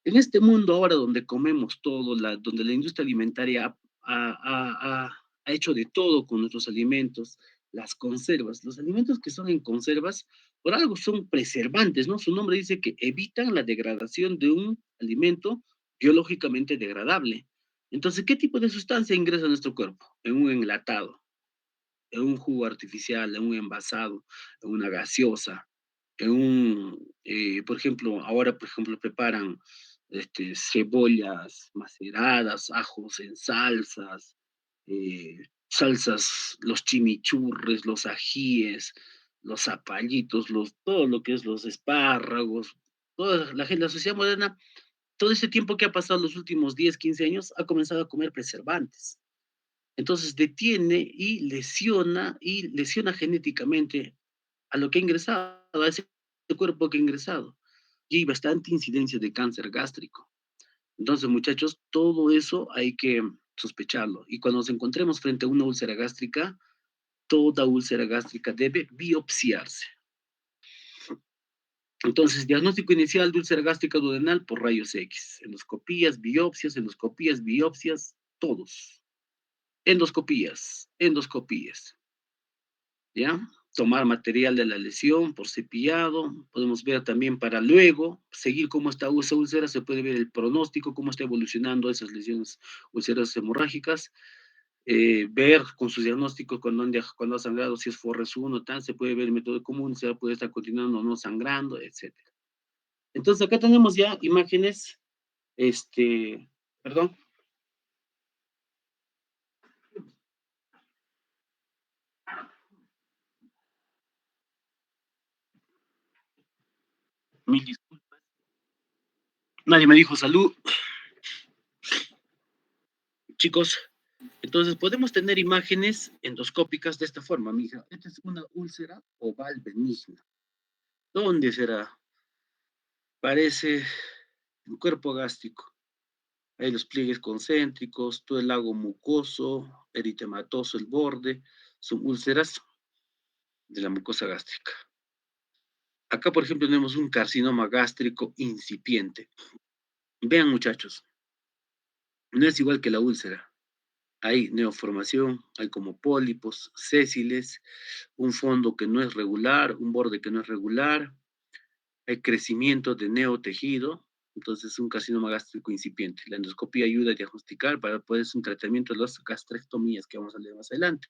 En este mundo ahora donde comemos todo, donde la industria alimentaria ha hecho de todo con nuestros alimentos, las conservas, los alimentos que son en conservas, por algo son preservantes, ¿no? Su nombre dice que evitan la degradación de un alimento biológicamente degradable. Entonces, ¿qué tipo de sustancia ingresa a nuestro cuerpo? En un enlatado, en un jugo artificial, en un envasado, en una gaseosa, por ejemplo, ahora, por ejemplo, preparan cebollas maceradas, ajos en salsas, salsas, los chimichurres, los ajíes, los zapallitos, todo lo que es los espárragos, toda la gente, la sociedad moderna, todo ese tiempo que ha pasado los últimos 10, 15 años, ha comenzado a comer preservantes. Entonces detiene y lesiona genéticamente a lo que ha ingresado, a ese cuerpo que ha ingresado. Y hay bastante incidencia de cáncer gástrico. Entonces, muchachos, todo eso hay que sospecharlo. Y cuando nos encontremos frente a una úlcera gástrica, toda úlcera gástrica debe biopsiarse. Entonces, diagnóstico inicial de úlcera gástrica duodenal por rayos X. Endoscopías, biopsias, todos. Endoscopías. ¿Ya? Tomar material de la lesión por cepillado, podemos ver también para luego seguir cómo está esa úlcera, se puede ver el pronóstico, cómo está evolucionando esas lesiones ulcerosas hemorrágicas, ver con sus diagnósticos cuando ha sangrado, si es Forres 1, tal, se puede ver el método común, se puede estar continuando o no sangrando, etc. Entonces acá tenemos ya imágenes, perdón. Mil disculpas. Nadie me dijo salud. Chicos, entonces podemos tener imágenes endoscópicas de esta forma, mija. Esta es una úlcera oval benigna. ¿Dónde será? Parece el cuerpo gástrico. Hay los pliegues concéntricos, todo el lago mucoso, eritematoso el borde. Son úlceras de la mucosa gástrica. Acá, por ejemplo, tenemos un carcinoma gástrico incipiente. Vean, muchachos, no es igual que la úlcera. Hay neoformación, hay como pólipos, sésiles, un fondo que no es regular, un borde que no es regular, hay crecimiento de neotejido, entonces es un carcinoma gástrico incipiente. La endoscopía ayuda a diagnosticar para poder hacer un tratamiento de las gastrectomías que vamos a leer más adelante.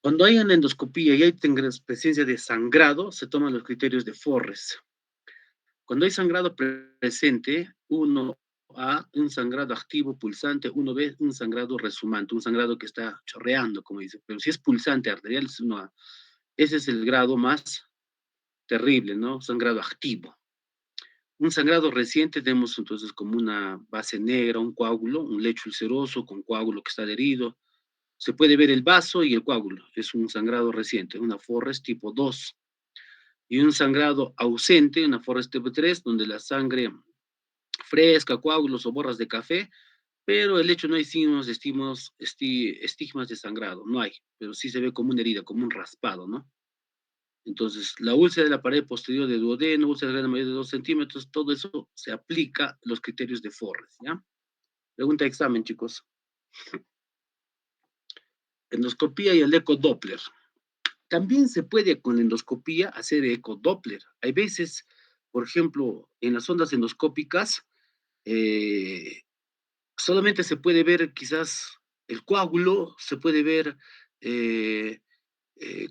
Cuando hay una endoscopía y hay presencia de sangrado, se toman los criterios de Forres. Cuando hay sangrado presente, 1A, un sangrado activo pulsante, 1B, un sangrado resumante, un sangrado que está chorreando, como dice. Pero si es pulsante arterial, es 1A. Ese es el grado más terrible, ¿no? Sangrado activo. Un sangrado reciente tenemos entonces como una base negra, un coágulo, un lecho ulceroso con coágulo que está adherido. Se puede ver el vaso y el coágulo. Es un sangrado reciente, una Forres tipo 2. Y un sangrado ausente, una Forres tipo 3, donde la sangre fresca, coágulos o borras de café, pero el hecho no hay signos de estigmas de sangrado, no hay, pero sí se ve como una herida, como un raspado, ¿no? Entonces, la úlcera de la pared posterior del duodeno, úlcera de la mayor de 2 centímetros, todo eso se aplica los criterios de Forres, ¿ya? Pregunta de examen, chicos. Endoscopía y el ecodoppler. También se puede con la endoscopía hacer ecodoppler. Hay veces, por ejemplo, en las ondas endoscópicas, eh, solamente se puede ver quizás el coágulo, se puede ver, eh,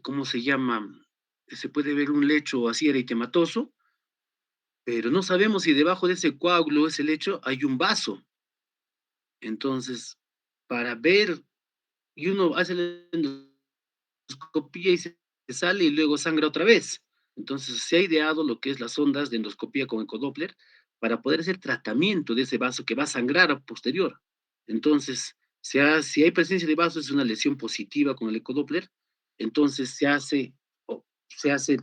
¿cómo se llama? Se puede ver un lecho así eritematoso, pero no sabemos si debajo de ese coágulo, ese lecho, hay un vaso. Entonces, para ver, y uno hace la endoscopía y se sale y luego sangra otra vez. Entonces, se ha ideado lo que es las ondas de endoscopía con ecodoppler para poder hacer tratamiento de ese vaso que va a sangrar a posterior. Entonces, si hay presencia de vaso, es una lesión positiva con el ecodoppler, entonces se hace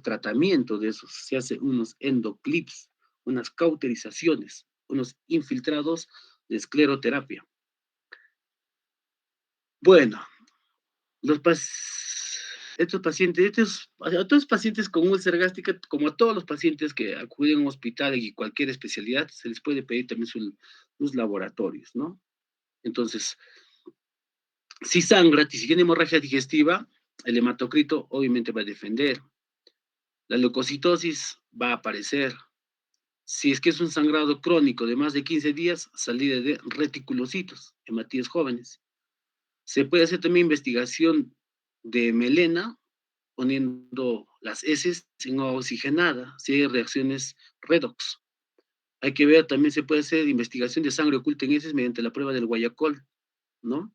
tratamiento de esos, se hace unos endoclips, unas cauterizaciones, unos infiltrados de escleroterapia. Bueno, los estos pacientes, a todos los pacientes con úlcera gástrica, como a todos los pacientes que acuden a un hospital y cualquier especialidad, se les puede pedir también sus laboratorios, ¿no? Entonces, si sangra, si tiene hemorragia digestiva, el hematocrito obviamente va a defender. La leucocitosis va a aparecer. Si es que es un sangrado crónico de más de 15 días, salida de reticulocitos, hematíes jóvenes. Se puede hacer también investigación de melena, poniendo las heces en agua oxigenada, si hay reacciones redox. Hay que ver, también se puede hacer investigación de sangre oculta en heces mediante la prueba del Guayacol, ¿no?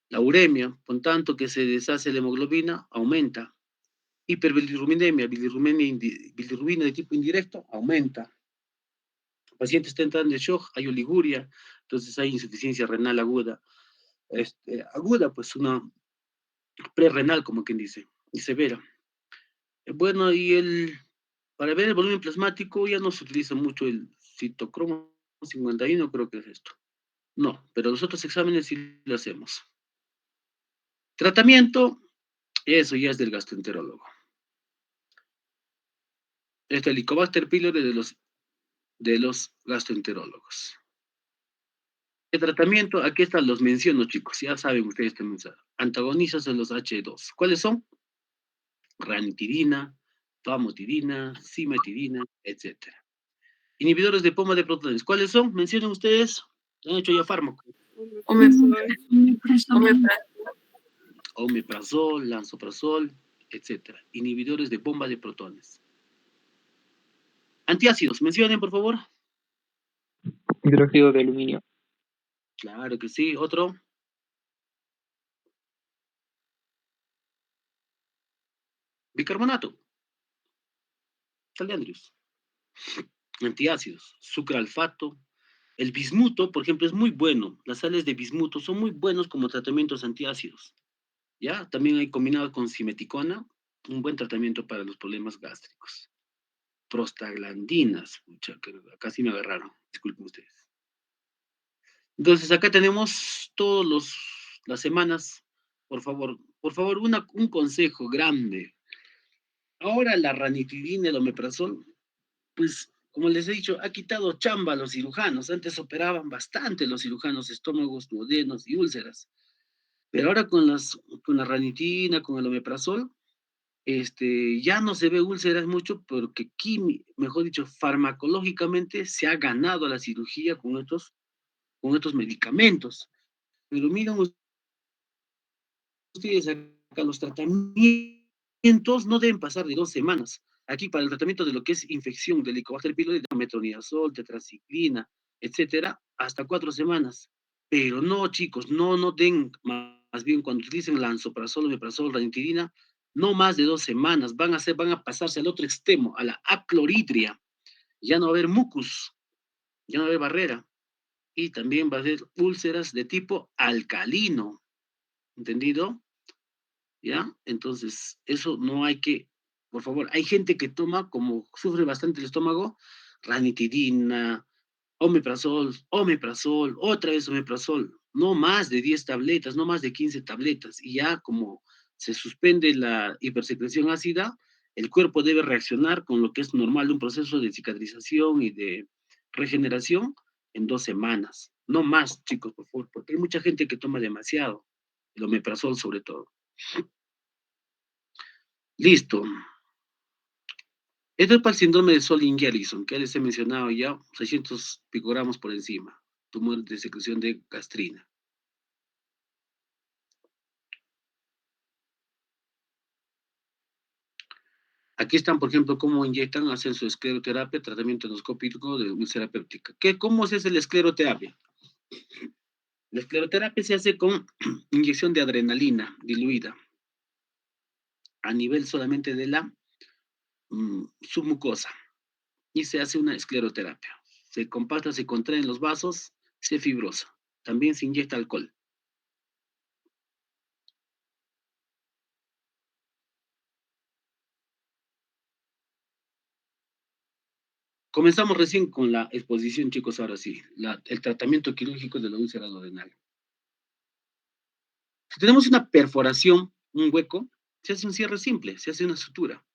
La uremia, con tanto que se deshace la hemoglobina, aumenta. Hiperbilirrubinemia, bilirrubina de tipo indirecto, aumenta. El paciente está entrando en shock, hay oliguria, entonces hay insuficiencia renal aguda. Aguda, pues una prerrenal, como quien dice, y severa. Bueno, para ver el volumen plasmático ya no se utiliza mucho el citocromo 51, creo que es esto. No, pero los otros exámenes sí lo hacemos. Tratamiento, eso ya es del gastroenterólogo. Este Helicobacter pylori de los gastroenterólogos. El tratamiento, aquí están, los menciono, chicos, ya saben ustedes también. Antagonistas de los H2. ¿Cuáles son? Ranitidina, famotidina, cimetidina, etc. Inhibidores de pompa de protones. ¿Cuáles son? Mencionen ustedes. Han hecho ya fármaco. Omeprazol, lansoprazol, etc. Inhibidores de bomba de protones. Antiácidos, mencionen, por favor.
Hidróxido de aluminio.
Claro que sí. Otro. Bicarbonato. Sal de Andrews. Antiácidos. Sucralfato. El bismuto, por ejemplo, es muy bueno. Las sales de bismuto son muy buenos como tratamientos antiácidos. ¿Ya? También hay combinado con simeticona, un buen tratamiento para los problemas gástricos. Prostaglandinas. Mucha, casi me agarraron. Disculpen ustedes. Entonces, acá tenemos todas las semanas. Por favor, un consejo grande. Ahora la ranitidina, el omeprazol, pues, como les he dicho, ha quitado chamba a los cirujanos. Antes operaban bastante los cirujanos, estómagos, duodenos y úlceras. Pero ahora con la ranitidina, con el omeprazol, ya no se ve úlceras mucho porque mejor dicho, farmacológicamente se ha ganado a la cirugía con estos medicamentos. Pero miren ustedes acá, los tratamientos no deben pasar de 2 semanas. Aquí para el tratamiento de lo que es infección del Helicobacter pylori, metronidazol, tetraciclina, etcétera, hasta 4 semanas. Pero no, chicos, no den, más bien cuando utilicen lansoprazol, omeprazol, ranitidina, no más de 2 semanas. Van a pasarse al otro extremo, a la acloridria. Ya no va a haber mucus, ya no va a haber barrera. Y también va a haber úlceras de tipo alcalino. ¿Entendido? ¿Ya? Entonces, eso no hay que, por favor, hay gente que toma, como sufre bastante el estómago, ranitidina, omeprazol, otra vez omeprazol, no más de 10 tabletas, no más de 15 tabletas, y ya como se suspende la hipersecreción ácida, el cuerpo debe reaccionar con lo que es normal de un proceso de cicatrización y de regeneración en 2 semanas. No más, chicos, por favor, porque hay mucha gente que toma demasiado, el omeprazol sobre todo. Listo. Esto es para el síndrome de Sol-Ingerison, que ya les he mencionado ya, 600 picogramos por encima, tumor de secreción de gastrina. Aquí están, por ejemplo, cómo inyectan, hacen su escleroterapia, tratamiento endoscópico de úlcera péptica. ¿Cómo se hace la escleroterapia? La escleroterapia se hace con inyección de adrenalina diluida a nivel solamente de la submucosa y se hace una escleroterapia. Se compacta, se contraen los vasos, se fibrosa. También se inyecta alcohol. Comenzamos recién con la exposición, chicos, ahora sí, el tratamiento quirúrgico de la úlcera duodenal. Si tenemos una perforación, un hueco, se hace un cierre simple, se hace una sutura.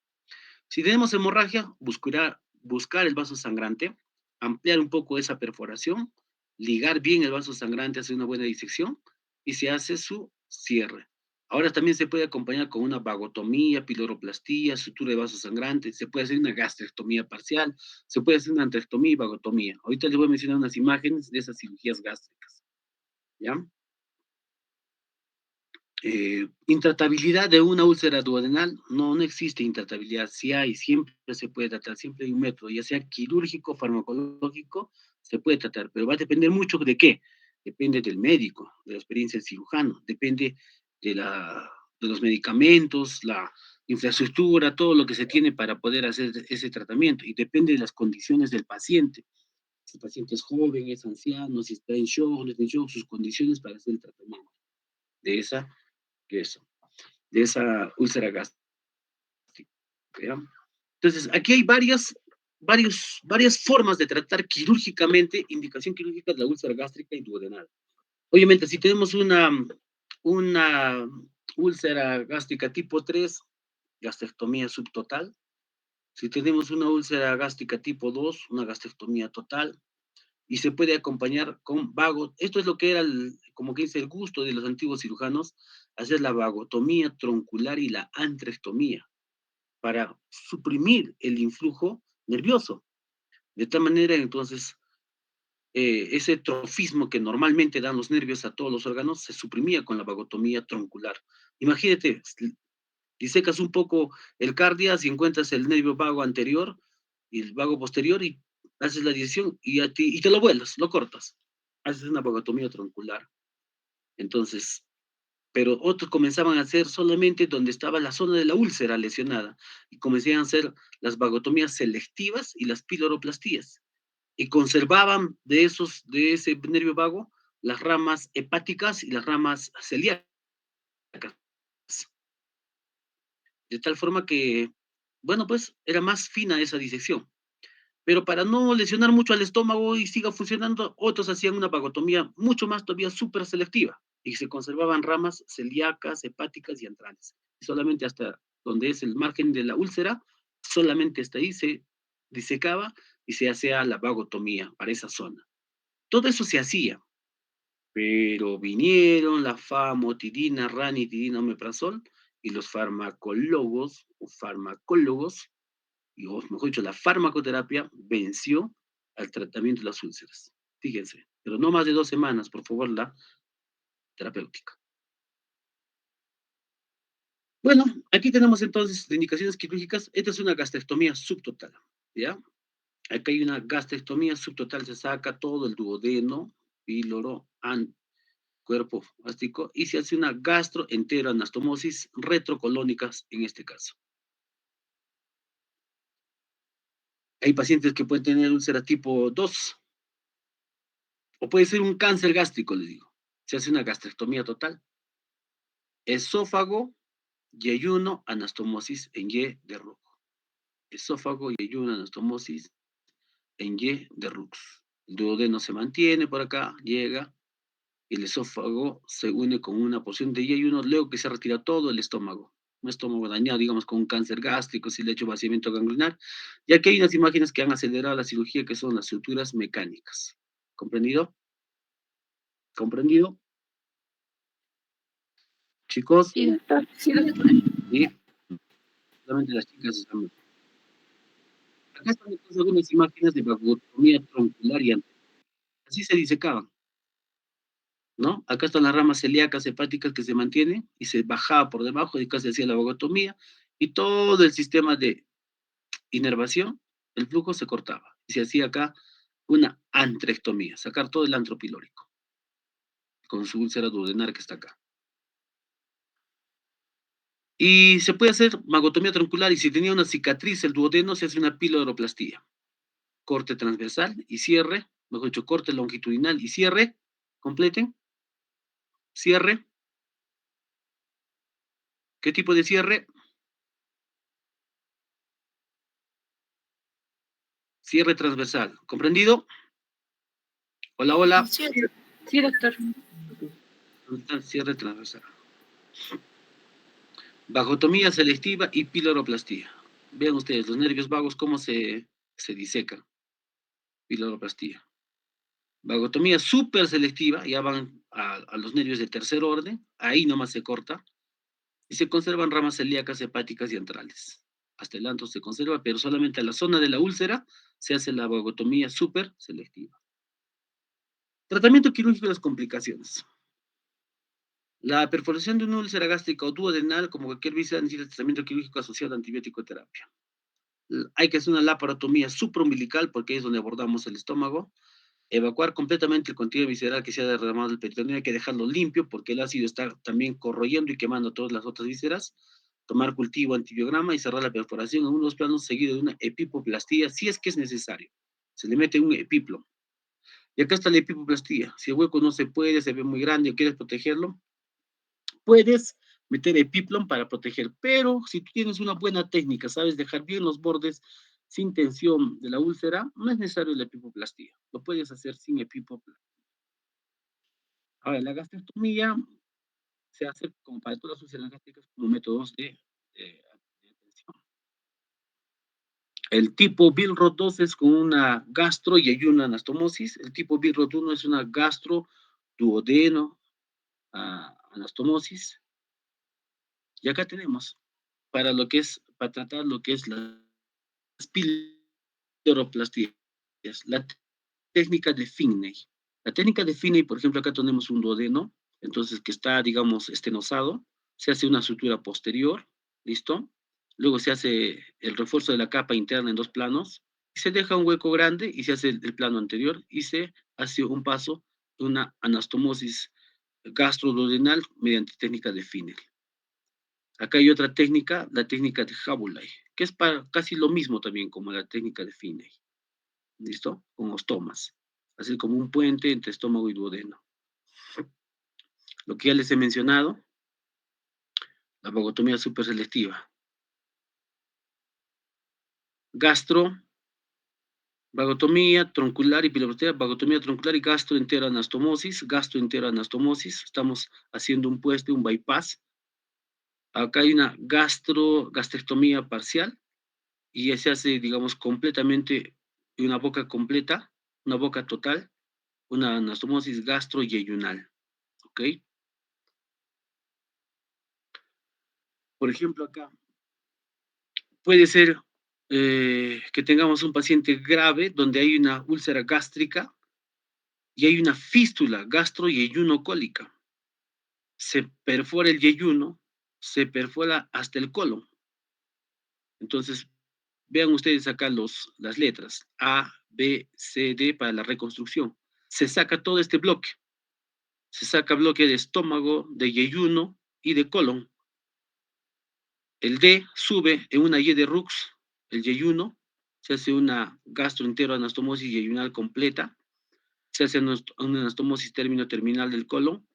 Si tenemos hemorragia, buscar el vaso sangrante, ampliar un poco esa perforación, ligar bien el vaso sangrante, hacer una buena disección y se hace su cierre. Ahora también se puede acompañar con una vagotomía, piloroplastía, sutura de vaso sangrante, se puede hacer una gastrectomía parcial, se puede hacer una antrectomía y vagotomía. Ahorita les voy a mencionar unas imágenes de esas cirugías gástricas. ¿Ya? Intratabilidad de una úlcera duodenal, no existe intratabilidad, si hay, siempre se puede tratar, siempre hay un método, ya sea quirúrgico, farmacológico, se puede tratar, pero va a depender mucho de qué, depende del médico, de la experiencia del cirujano, depende de los medicamentos, la infraestructura, todo lo que se tiene para poder hacer ese tratamiento, y depende de las condiciones del paciente, si el paciente es joven, es anciano, si está en shock, no está en shock, sus condiciones para hacer el tratamiento de esa úlcera gástrica. ¿Ya? Entonces, aquí hay varias formas de tratar quirúrgicamente, indicación quirúrgica de la úlcera gástrica y duodenal. Obviamente, si tenemos una úlcera gástrica tipo 3, gastrectomía subtotal. Si tenemos una úlcera gástrica tipo 2, una gastrectomía total. Y se puede acompañar con vago. Esto es lo que era, como que dice, el gusto de los antiguos cirujanos, hacer la vagotomía troncular y la antrectomía para suprimir el influjo nervioso. De tal manera, entonces, ese trofismo que normalmente dan los nervios a todos los órganos se suprimía con la vagotomía troncular. Imagínate, disecas un poco el cardias y encuentras el nervio vago anterior y el vago posterior y haces la disección y te lo vuelas, lo cortas. Haces una vagotomía troncular. Entonces, pero otros comenzaban a hacer solamente donde estaba la zona de la úlcera lesionada y comenzaban a hacer las vagotomías selectivas y las piloroplastías y conservaban de ese nervio vago las ramas hepáticas y las ramas celíacas, de tal forma que, bueno, pues era más fina esa disección. Pero para no lesionar mucho al estómago y siga funcionando, otros hacían una vagotomía mucho más todavía súper selectiva y se conservaban ramas celíacas, hepáticas y antrales. Solamente hasta donde es el margen de la úlcera, solamente hasta ahí se disecaba y se hacía la vagotomía para esa zona. Todo eso se hacía, pero vinieron la famotidina, ranitidina, omeprazol y los farmacólogos o mejor dicho, la farmacoterapia venció al tratamiento de las úlceras. Fíjense, pero no más de 2 semanas, por favor, la terapéutica. Bueno, aquí tenemos entonces de indicaciones quirúrgicas. Esta es una gastrectomía subtotal, ¿ya? Aquí hay una gastrectomía subtotal, se saca todo el duodeno, píloro, cuerpo gástrico, y se hace una gastroenteroanastomosis retrocolónicas en este caso. Hay pacientes que pueden tener úlcera tipo 2, o puede ser un cáncer gástrico, les digo. Se hace una gastrectomía total. Esófago y ayuno, anastomosis en Y de Rux. Esófago y ayuno, anastomosis en Y de Rux. El duodeno se mantiene por acá, llega, y el esófago se une con una porción de yeyuno, luego que se retira todo el estómago. Un estómago dañado, digamos, con un cáncer gástrico, si le he hecho vaciamiento ganglionar, ya que hay unas imágenes que han acelerado la cirugía, que son las suturas mecánicas. ¿Comprendido? ¿Comprendido? Chicos,
Sí, doctor. Sí, doctor.
y solamente las chicas están. Acá están entonces algunas imágenes de vagotomía troncular y anterior. Así se disecaban, ¿no? Acá están las ramas celíacas hepáticas que se mantienen y se bajaba por debajo y acá se hacía la vagotomía y todo el sistema de inervación, el flujo se cortaba y se hacía acá una antrectomía, sacar todo el antro pilórico con su úlcera duodenal que está acá. Y se puede hacer vagotomía troncular y si tenía una cicatriz el duodeno se hace una piloroplastia. Corte transversal y cierre, mejor dicho, corte longitudinal y cierre, completen, cierre. ¿Qué tipo de cierre? Cierre transversal, ¿comprendido? Hola, hola.
Sí, sí, doctor.
Cierre transversal. Vagotomía selectiva y piloroplastia. Vean ustedes, los nervios vagos, cómo se disecan. Piloroplastia. Vagotomía súper selectiva, ya van a los nervios de tercer orden, ahí nomás se corta, y se conservan ramas celíacas, hepáticas y antrales. Hasta el antro se conserva, pero solamente a la zona de la úlcera se hace la vagotomía súper selectiva. Tratamiento quirúrgico de las complicaciones. La perforación de una úlcera gástrica o duodenal, como cualquier visita, necesita tratamiento quirúrgico asociado a antibiótico terapia. Hay que hacer una laparotomía supraumbilical, porque ahí es donde abordamos el estómago. Evacuar completamente el contenido visceral que se ha derramado del peritoneo, hay que dejarlo limpio, porque el ácido está también corroyendo y quemando todas las otras vísceras. Tomar cultivo antibiograma y cerrar la perforación en unos planos seguido de una epipoplastía, si es que es necesario. Se le mete un epiplo. Y acá está la epipoplastía. Si el hueco no se puede, se ve muy grande o quieres protegerlo, puedes meter epiplom para proteger, pero si tú tienes una buena técnica, sabes dejar bien los bordes sin tensión de la úlcera, no es necesario la epipoplastía, lo puedes hacer sin epipoplastía. Ahora, la gastrectomía se hace como para todas las úlceras gástricas como métodos de atención. El tipo Billroth 2 es con una gastro y ayuno anastomosis, el tipo Billroth 1 es una gastro duodeno anastomosis, y acá tenemos para lo que es, para tratar lo que es las piloroplastías, la técnica de Finney. La técnica de Finney, por ejemplo, acá tenemos un duodeno, entonces que está, digamos, estenosado, se hace una sutura posterior, ¿listo? Luego se hace el refuerzo de la capa interna en dos planos, y se deja un hueco grande y se hace el plano anterior y se hace un paso de una anastomosis gastroduodenal mediante técnica de Finney. Acá hay otra técnica, la técnica de Habulay, que es para casi lo mismo también como la técnica de Finney. ¿Listo? Con ostomas. Así como un puente entre estómago y duodeno. Lo que ya les he mencionado, la vagotomía súper selectiva. Gastro, vagotomía troncular y piloroplastia, vagotomía troncular y gastroenteroanastomosis, gastroenteroanastomosis. Estamos haciendo un puente, un bypass. Acá hay una gastrectomía parcial y se hace, digamos, completamente una boca completa, una boca total, una anastomosis gastroyeyunal, ¿ok? Por ejemplo, acá puede ser que tengamos un paciente grave donde hay una úlcera gástrica y hay una fístula gastroyeyunocólica. Se perfora el yeyuno, se perfora hasta el colon. Entonces, vean ustedes acá las letras A, B, C, D para la reconstrucción. Se saca todo este bloque. Se saca bloque de estómago, de yeyuno y de colon. El D sube en una Y de Rux, el yeyuno, se hace una gastroenteroanastomosis yeyunal completa, se hace una anastomosis término-terminal del colon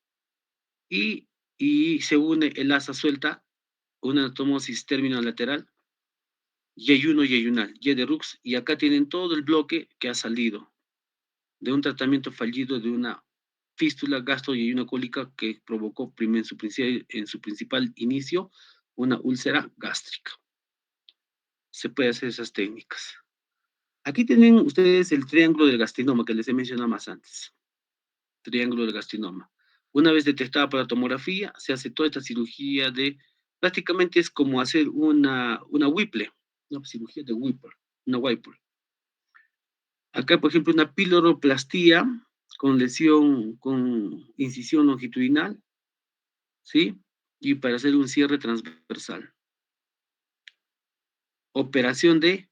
y, se une el asa suelta, una anastomosis término-lateral, yeyuno-yeyunal, Y de Rux, y acá tienen todo el bloque que ha salido de un tratamiento fallido de una fístula gastroyeyuna cólica que provocó en su principal inicio una úlcera gástrica. Se puede hacer esas técnicas. Aquí tienen ustedes el triángulo del gastrinoma que les he mencionado más antes. Triángulo del gastrinoma. Una vez detectada por la tomografía, se hace toda esta cirugía de, prácticamente es como hacer una Whipple, una cirugía de Whipple, una Whipple. Acá, por ejemplo, una piloroplastia con lesión, con incisión longitudinal, ¿sí? Y para hacer un cierre transversal. Operación de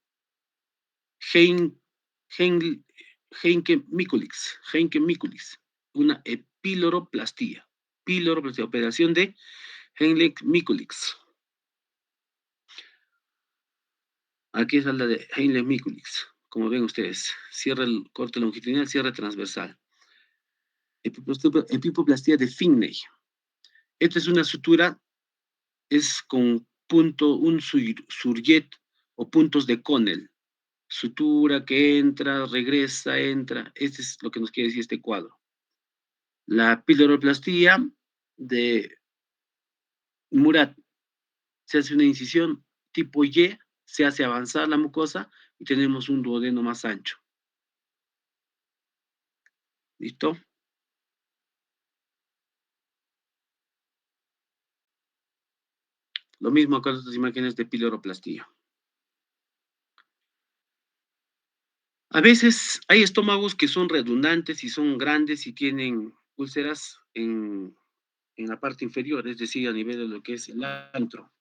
Heinke-Mikulicz, una piloroplastia, operación de Heinle-Mikulicz. Aquí es la de Heinle-Mikulicz, como ven ustedes, cierre el corte longitudinal, cierre transversal. Epipoplastia de Finney. Esta es una sutura, es con un surjet o puntos de Connell. Sutura que entra, regresa, entra. Este es lo que nos quiere decir este cuadro. La piloroplastia de Murat. Se hace una incisión tipo Y, se hace avanzar la mucosa y tenemos un duodeno más ancho. ¿Listo? Lo mismo con estas imágenes de piloroplastia. A veces hay estómagos que son redundantes y son grandes y tienen úlceras en la parte inferior, es decir, a nivel de lo que es el antro.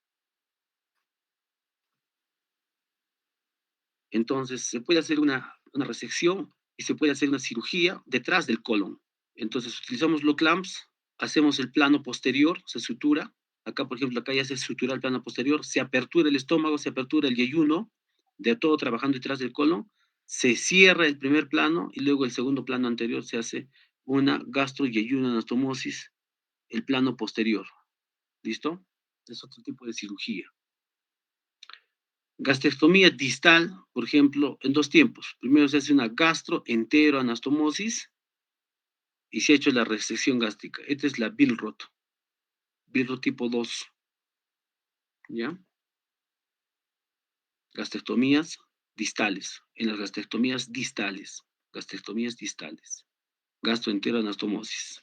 Entonces, se puede hacer una resección y se puede hacer una cirugía detrás del colon. Entonces, utilizamos los clamps, hacemos el plano posterior, se sutura. Acá, por ejemplo, acá ya se sutura el plano posterior, se apertura el estómago, se apertura el yeyuno, de todo trabajando detrás del colon, se cierra el primer plano y luego el segundo plano anterior se hace una gastroyeyunoanastomosis, el plano posterior. ¿Listo? Es otro tipo de cirugía. Gastrectomía distal, por ejemplo, en dos tiempos. Primero se hace una gastroenteroanastomosis y se ha hecho la resección gástrica. Esta es la Billroth tipo 2. ¿Ya? Gastrectomías distales. En las gastrectomías distales. Gastroenteroanastomosis.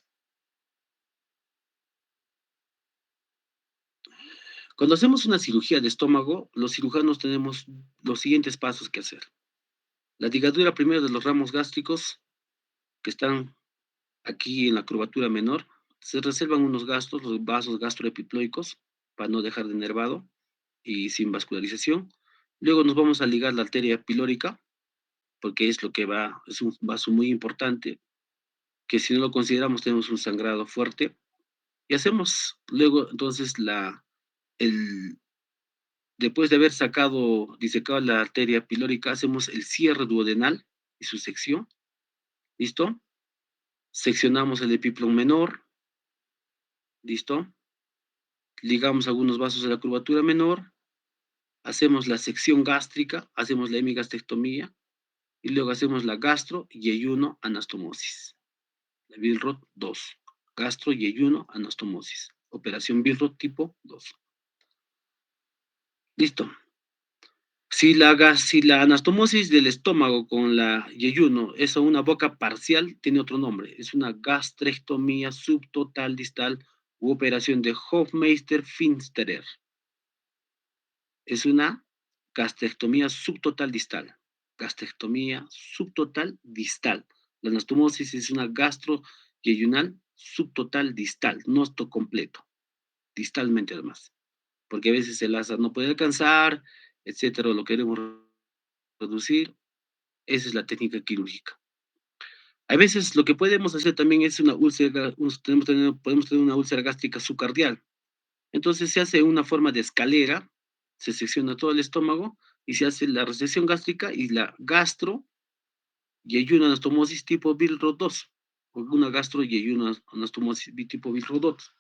Cuando hacemos una cirugía de estómago, los cirujanos tenemos los siguientes pasos que hacer. La ligadura primero de los ramos gástricos que están aquí en la curvatura menor, se reservan unos gastos, los vasos gastroepiploicos, para no dejar de nervado y sin vascularización. Luego nos vamos a ligar la arteria pilórica, porque es lo que va, es un vaso muy importante, que si no lo consideramos tenemos un sangrado fuerte. Y hacemos luego entonces después de haber disecado la arteria pilórica, hacemos el cierre duodenal y su sección. ¿Listo? Seccionamos el epiplón menor. ¿Listo? Ligamos algunos vasos de la curvatura menor, hacemos la sección gástrica, hacemos la hemigastrectomía y luego hacemos la gastro-yeyuno-anastomosis. La Billroth 2. Gastro-yeyuno-anastomosis. Operación Billroth tipo 2. Listo. Si la anastomosis del estómago con la yeyuno es una boca parcial, tiene otro nombre. Es una gastrectomía subtotal distal u operación de Hofmeister-Finsterer. Es una gastrectomía subtotal distal. Gastrectomía subtotal distal. La anastomosis es una gastroyeyunal subtotal distal, no esto completo, distalmente además. Porque a veces el asa no puede alcanzar, etcétera, lo queremos reducir. Esa es la técnica quirúrgica. A veces lo que podemos hacer también es una úlcera, podemos tener una úlcera gástrica subcardial. Entonces se hace una forma de escalera, se secciona todo el estómago y se hace la resección gástrica y la gastro-yeyunoanastomosis tipo Billroth 2, o una gastro-yeyunoanastomosis tipo Billroth 2,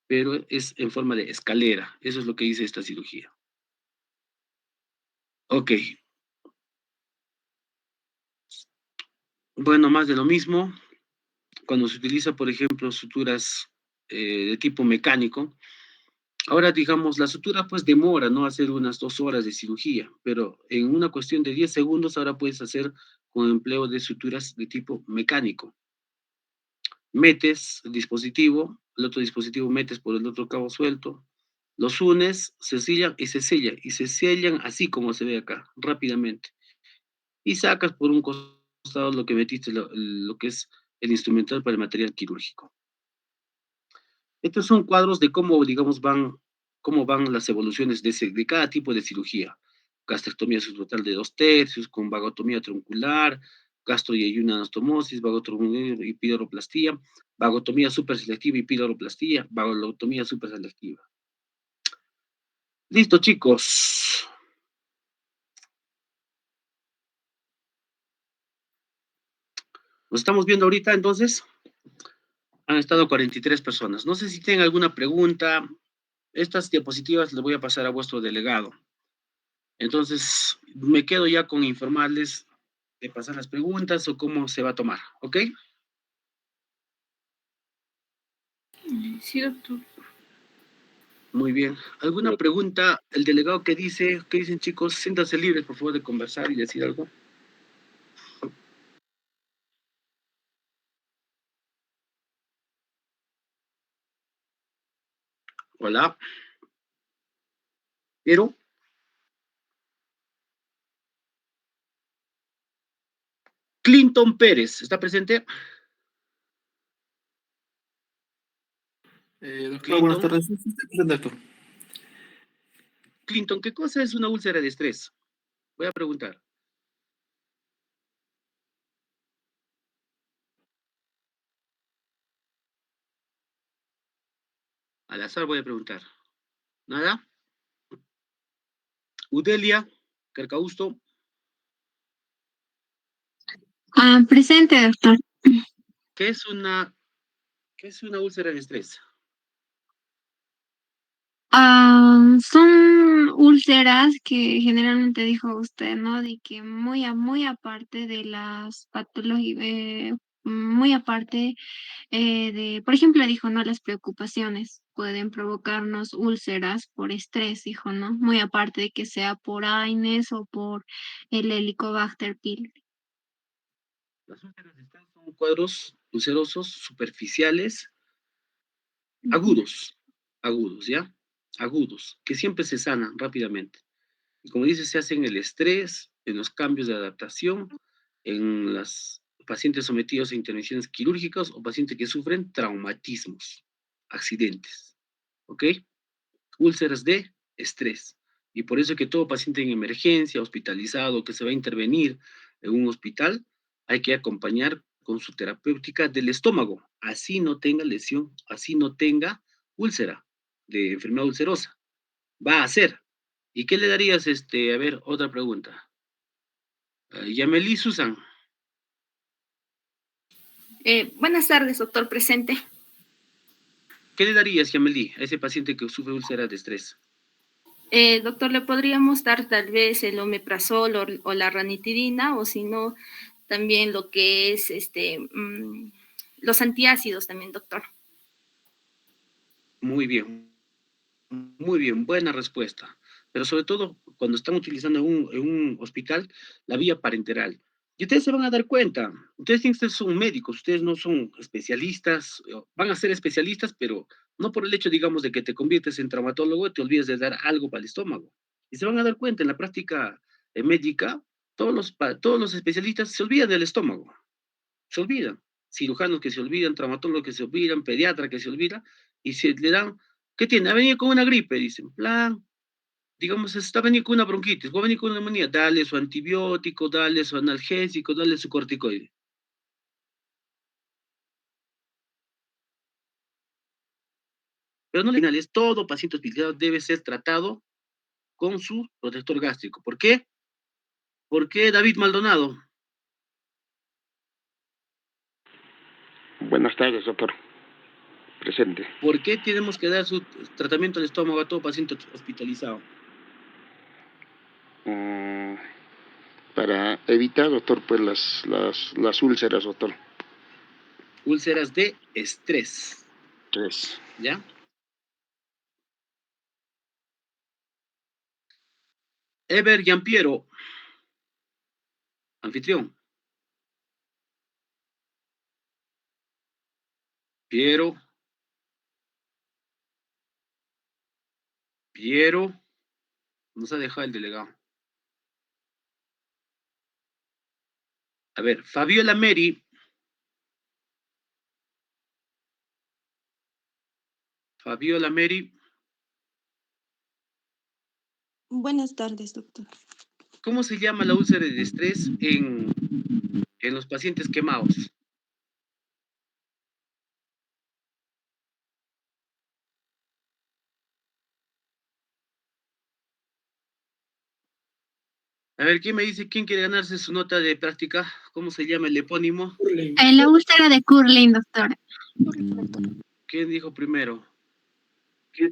pero es en forma de escalera. Eso es lo que dice esta cirugía. Ok. Bueno, más de lo mismo. Cuando se utiliza, por ejemplo, suturas de tipo mecánico, ahora digamos, la sutura pues demora, ¿no? Hacer unas 2 horas de cirugía, pero en una cuestión de 10 segundos ahora puedes hacer con empleo de suturas de tipo mecánico. Metes el dispositivo, el otro dispositivo metes por el otro cabo suelto, los unes, se sellan y se sellan así como se ve acá, rápidamente. Y sacas por un costado lo que metiste, lo que es el instrumental para el material quirúrgico. Estos son cuadros de cómo, digamos, cómo van las evoluciones de cada tipo de cirugía. Gastrectomía subtotal de 2/3, con vagotomía troncular, gastro y anastomosis, vagotomía y piloroplastia, vagotomía superselectiva y piloroplastia, vagotomía superselectiva. Listo, chicos. Nos estamos viendo ahorita, entonces. Han estado 43 personas. No sé si tienen alguna pregunta. Estas diapositivas les voy a pasar a vuestro delegado. Entonces, me quedo ya con informarles de pasar las preguntas o cómo se va a tomar, ¿ok?
Sí, doctor.
Muy bien. ¿Alguna pregunta? El delegado ¿qué dicen chicos? Siéntanse libres, por favor, de conversar y decir algo. Hola. Pero, Clinton Pérez, ¿está presente?
Doctor, buenas tardes. Sí, estoy presente, doctor.
Clinton, ¿qué cosa es una úlcera de estrés? Voy a preguntar. Al azar voy a preguntar. ¿Nada? Udelia, Carcausto.
Presente, doctor.
¿Qué es una úlcera de estrés?
Son úlceras que generalmente dijo usted, ¿no? De que muy aparte de las patologías, muy aparte por ejemplo, dijo, ¿no? Las preocupaciones pueden provocarnos úlceras por estrés, dijo, ¿no? Muy aparte de que sea por AINES o por el Helicobacter pylori.
Las úlceras de estrés son cuadros ulcerosos superficiales
Ujú.
agudos, ¿ya? Agudos, que siempre se sanan rápidamente. Y como dice, se hacen en el estrés, en los cambios de adaptación, en los pacientes sometidos a intervenciones quirúrgicas o pacientes que sufren traumatismos, accidentes, ¿ok? Úlceras de estrés. Y por eso que todo paciente en emergencia, hospitalizado, que se va a intervenir en un hospital, hay que acompañar con su terapéutica del estómago, así no tenga lesión, así no tenga úlcera de enfermedad ulcerosa. Va a hacer. ¿Y qué le darías, a ver, otra pregunta? Yameli Susan,
Buenas tardes, doctor, presente.
¿qué le darías, Yameli, a ese paciente que sufre úlcera de estrés?
Doctor, ¿le podríamos dar tal vez el omeprazol o la ranitidina, o si no, también lo que es los antiácidos también, doctor?
Muy bien, buena respuesta. Pero sobre todo cuando están utilizando en un hospital la vía parenteral. Y ustedes se van a dar cuenta, ustedes son médicos, ustedes no son especialistas, van a ser especialistas, pero no por el hecho, digamos, de que te conviertes en traumatólogo y te olvides de dar algo para el estómago. Y se van a dar cuenta en la práctica médica, todos los especialistas se olvidan del estómago, se olvidan. Cirujanos que se olvidan, traumatólogos que se olvidan, pediatra que se olvida, y se le dan, ¿qué tiene? Ha venido con una gripe, dicen, plan, digamos, está venido con una bronquitis, va a venir con una neumonía, dale su antibiótico, dale su analgésico, dale su corticoide. Pero no le finales, todo paciente hospitalizado debe ser tratado con su protector gástrico. ¿Por qué? ¿Por qué David Maldonado?
Buenas tardes, doctor. Presente.
¿Por qué tenemos que dar su tratamiento del estómago a todo paciente hospitalizado?
Para para evitar, doctor, pues las úlceras, doctor.
Úlceras de estrés,
3.
¿ya? Ever Giampiero, anfitrión. Piero, nos ha dejado el delegado. A ver, Fabiola Meri. Fabiola Meri,
Buenas tardes, doctor.
¿cómo se llama la úlcera de estrés en los pacientes quemados? A ver, ¿quién me dice quién quiere ganarse su nota de práctica? ¿Cómo se llama el epónimo?
La úlcera de Curling, doctor.
¿Quién dijo primero?
Yo,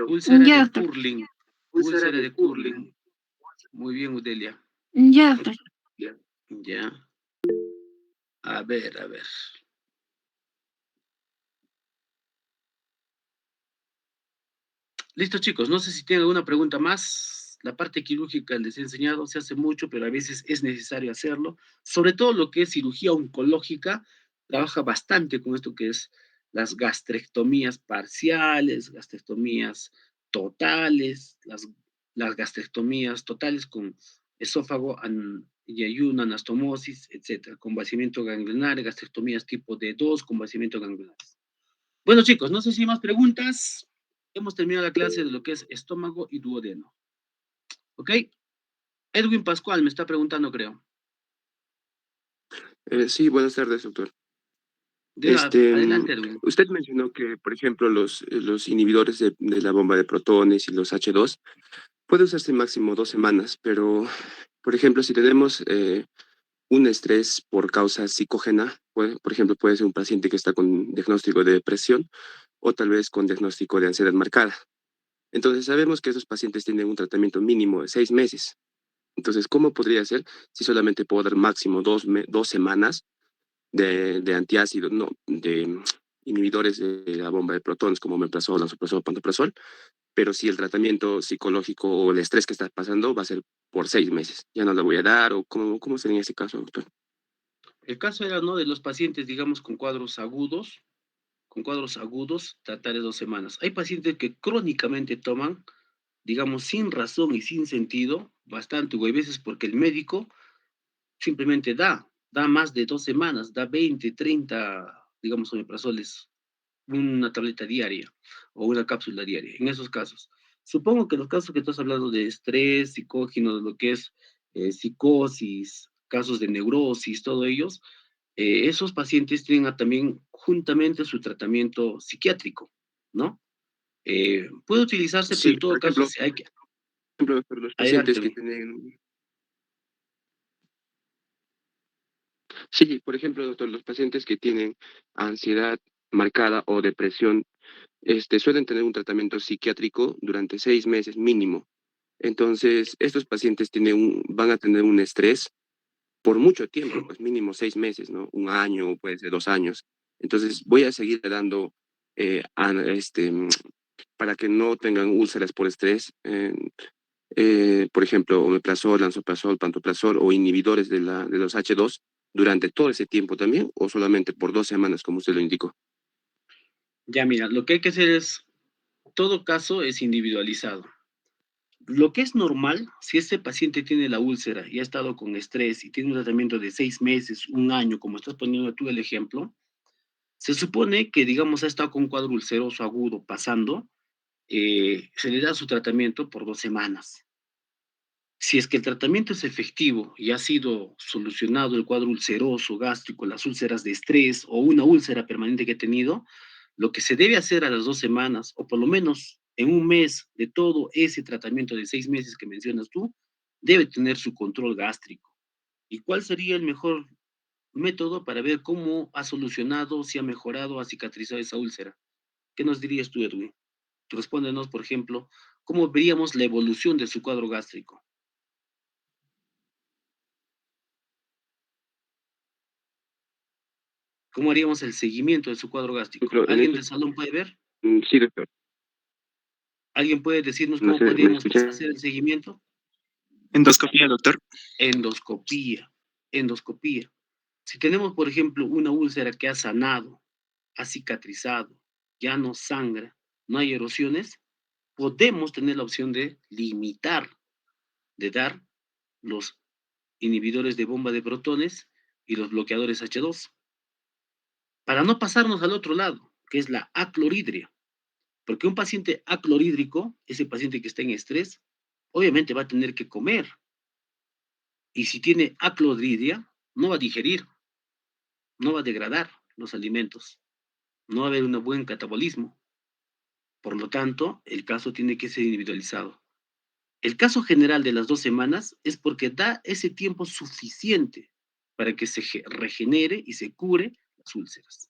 Úlcera de
doctor.
Curling. Úlcera de Curling. Muy bien, Udelia.
Yo, doctor.
Ya. A ver, a ver. Listo, chicos. No sé si tienen alguna pregunta más. La parte quirúrgica les he enseñado, se hace mucho, pero a veces es necesario hacerlo. Sobre todo lo que es cirugía oncológica, trabaja bastante con esto que es las gastrectomías parciales, gastrectomías totales, las gastrectomías totales con esófago y ayuno, anastomosis, etcétera, con vaciamiento ganglionar, gastrectomías tipo D2 con vaciamiento ganglionar. Bueno, chicos, no sé si hay más preguntas. Hemos terminado la clase de lo que es estómago y duodeno. ¿Ok? Edwin Pascual me está preguntando, creo.
Sí, buenas tardes, doctor.
Adelante, Edwin.
Usted mencionó que, por ejemplo, los inhibidores de la bomba de protones y los H2 puede usarse máximo 2 semanas, pero, por ejemplo, si tenemos un estrés por causa psicógena, por ejemplo, puede ser un paciente que está con diagnóstico de depresión o tal vez con diagnóstico de ansiedad marcada. Entonces, sabemos que esos pacientes tienen un tratamiento mínimo de 6 meses. Entonces, ¿cómo podría ser si solamente puedo dar máximo 2 semanas de antiácido, no, de inhibidores de la bomba de protones como omeprazol, lansoprazol, pantoprazol, pero si el tratamiento psicológico o el estrés que está pasando va a ser por 6 meses? ¿Ya no la voy a dar o cómo sería ese caso, doctor?
El caso era, ¿no? De los pacientes, digamos, con cuadros agudos, tratar de 2 semanas. Hay pacientes que crónicamente toman, digamos, sin razón y sin sentido, bastante, o hay veces porque el médico simplemente da más de 2 semanas, da 20, 30, digamos, omeprazoles, una tableta diaria o una cápsula diaria, en esos casos. Supongo que los casos que estás hablando de estrés, psicógeno, de lo que es psicosis, casos de neurosis, todos ellos, esos pacientes tienen también juntamente su tratamiento psiquiátrico, ¿no? Puede utilizarse, pero
Sí,
en todo caso, si hay que...
por ejemplo, pero los
Adelante,
pacientes que
Edwin.
tienen... Sí, por ejemplo, doctor, los pacientes que tienen ansiedad marcada o depresión, suelen tener un tratamiento psiquiátrico durante 6 meses mínimo. Entonces, estos pacientes van a tener un estrés por mucho tiempo, pues mínimo 6 meses, ¿no? Un año, puede ser 2 años. Entonces, voy a seguir dando, para que no tengan úlceras por estrés, por ejemplo, omeprazol, lansoprazol, pantoprazol o inhibidores de los H2 durante todo ese tiempo también, o solamente por 2 semanas, como usted lo indicó.
Ya, mira, lo que hay que hacer es, todo caso es individualizado. Lo que es normal, si este paciente tiene la úlcera y ha estado con estrés y tiene un tratamiento de 6 meses, un año, como estás poniendo tú el ejemplo, se supone que, digamos, ha estado con un cuadro ulceroso agudo pasando, se le da su tratamiento por 2 semanas. Si es que el tratamiento es efectivo y ha sido solucionado el cuadro ulceroso, gástrico, las úlceras de estrés o una úlcera permanente que ha tenido, lo que se debe hacer a las 2 semanas, o por lo menos en un mes de todo ese tratamiento de 6 meses que mencionas tú, debe tener su control gástrico. ¿Y cuál sería el mejor método para ver cómo ha solucionado, si ha mejorado, ha cicatrizado esa úlcera? ¿Qué nos dirías tú, Edwin? Respóndenos, por ejemplo, ¿cómo veríamos la evolución de su cuadro gástrico? ¿Cómo haríamos el seguimiento de su cuadro gástrico?
Pero en
¿Alguien
este-
del salón puede ver?
Sí, doctor.
¿Alguien puede decirnos
No
cómo
sé, ¿me
podríamos
escucha?
hacer el seguimiento?
Endoscopía, doctor.
Endoscopía. Endoscopía. Si tenemos, por ejemplo, una úlcera que ha sanado, ha cicatrizado, ya no sangra, no hay erosiones, podemos tener la opción de limitar, de dar los inhibidores de bomba de protones y los bloqueadores H2, para no pasarnos al otro lado, que es la acloridria. Porque un paciente aclorídrico, ese paciente que está en estrés, obviamente va a tener que comer. Y si tiene acloridria, no va a digerir, no va a degradar los alimentos, no va a haber un buen catabolismo. Por lo tanto, el caso tiene que ser individualizado. El caso general de las 2 semanas es porque da ese tiempo suficiente para que se regenere y se cure las úlceras.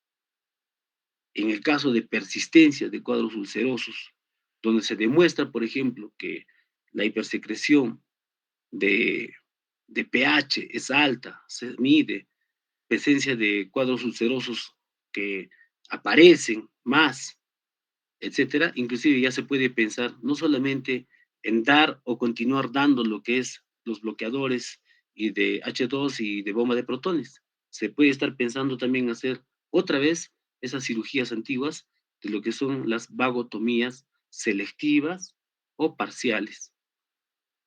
En el caso de persistencia de cuadros ulcerosos, donde se demuestra, por ejemplo, que la hipersecreción de pH es alta, se mide presencia de cuadros ulcerosos que aparecen más, etcétera, inclusive ya se puede pensar no solamente en dar o continuar dando lo que es los bloqueadores y de H2 y de bomba de protones. Se puede estar pensando también hacer otra vez esas cirugías antiguas de lo que son las vagotomías selectivas o parciales.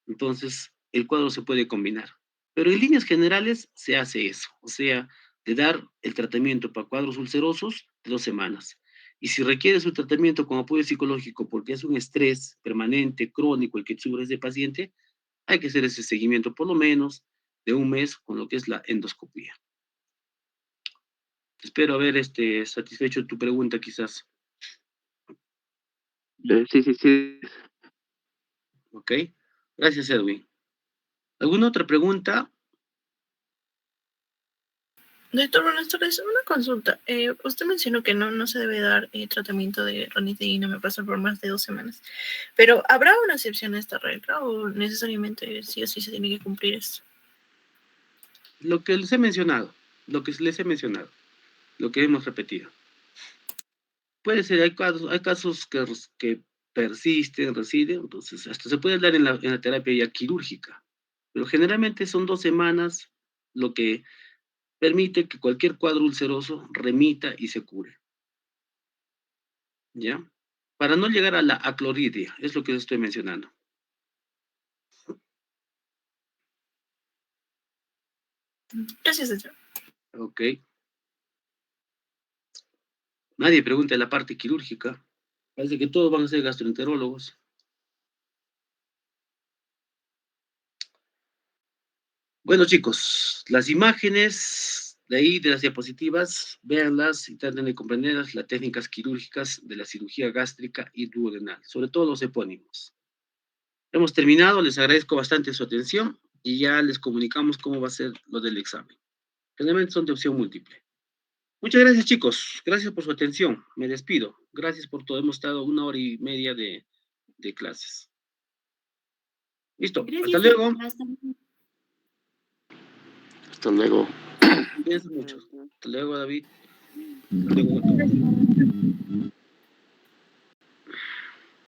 Entonces, el cuadro se puede combinar. Pero en líneas generales se hace eso, o sea, de dar el tratamiento para cuadros ulcerosos de 2 semanas. Y si requiere su tratamiento con apoyo psicológico porque es un estrés permanente, crónico, el que sufre ese paciente, hay que hacer ese seguimiento por lo menos de 1 mes con lo que es la endoscopía. Espero haber satisfecho tu pregunta quizás.
Sí.
¿Ok? Gracias, Edwin. ¿Alguna otra pregunta?
Doctor, buenas tardes. Una consulta. Usted mencionó que no se debe dar tratamiento de ranitidina, me pasó por más de 2 semanas. Pero, ¿habrá una excepción a esta regla o necesariamente sí o sí se tiene que cumplir esto?
Lo que les he mencionado, lo que hemos repetido. Puede ser, hay casos que persisten, residen, entonces hasta se puede hablar en la terapia ya quirúrgica, pero generalmente son 2 semanas lo que permite que cualquier cuadro ulceroso remita y se cure. ¿Ya? Para no llegar a la acloridia, es lo que les estoy mencionando.
Gracias, doctor.
Ok. Nadie pregunta de la parte quirúrgica. Parece que todos van a ser gastroenterólogos. Bueno, chicos, las imágenes de ahí, de las diapositivas, véanlas y traten de comprenderlas, las técnicas quirúrgicas de la cirugía gástrica y duodenal, sobre todo los epónimos. Hemos terminado, les agradezco bastante su atención y ya les comunicamos cómo va a ser lo del examen. Generalmente son de opción múltiple. Muchas gracias, chicos. Gracias por su atención. Me despido. Gracias por todo. Hemos estado 1 hora y media de clases. Listo. Hasta luego.
Hasta luego.
Cuídense mucho. Hasta luego, David. Hasta luego, doctor.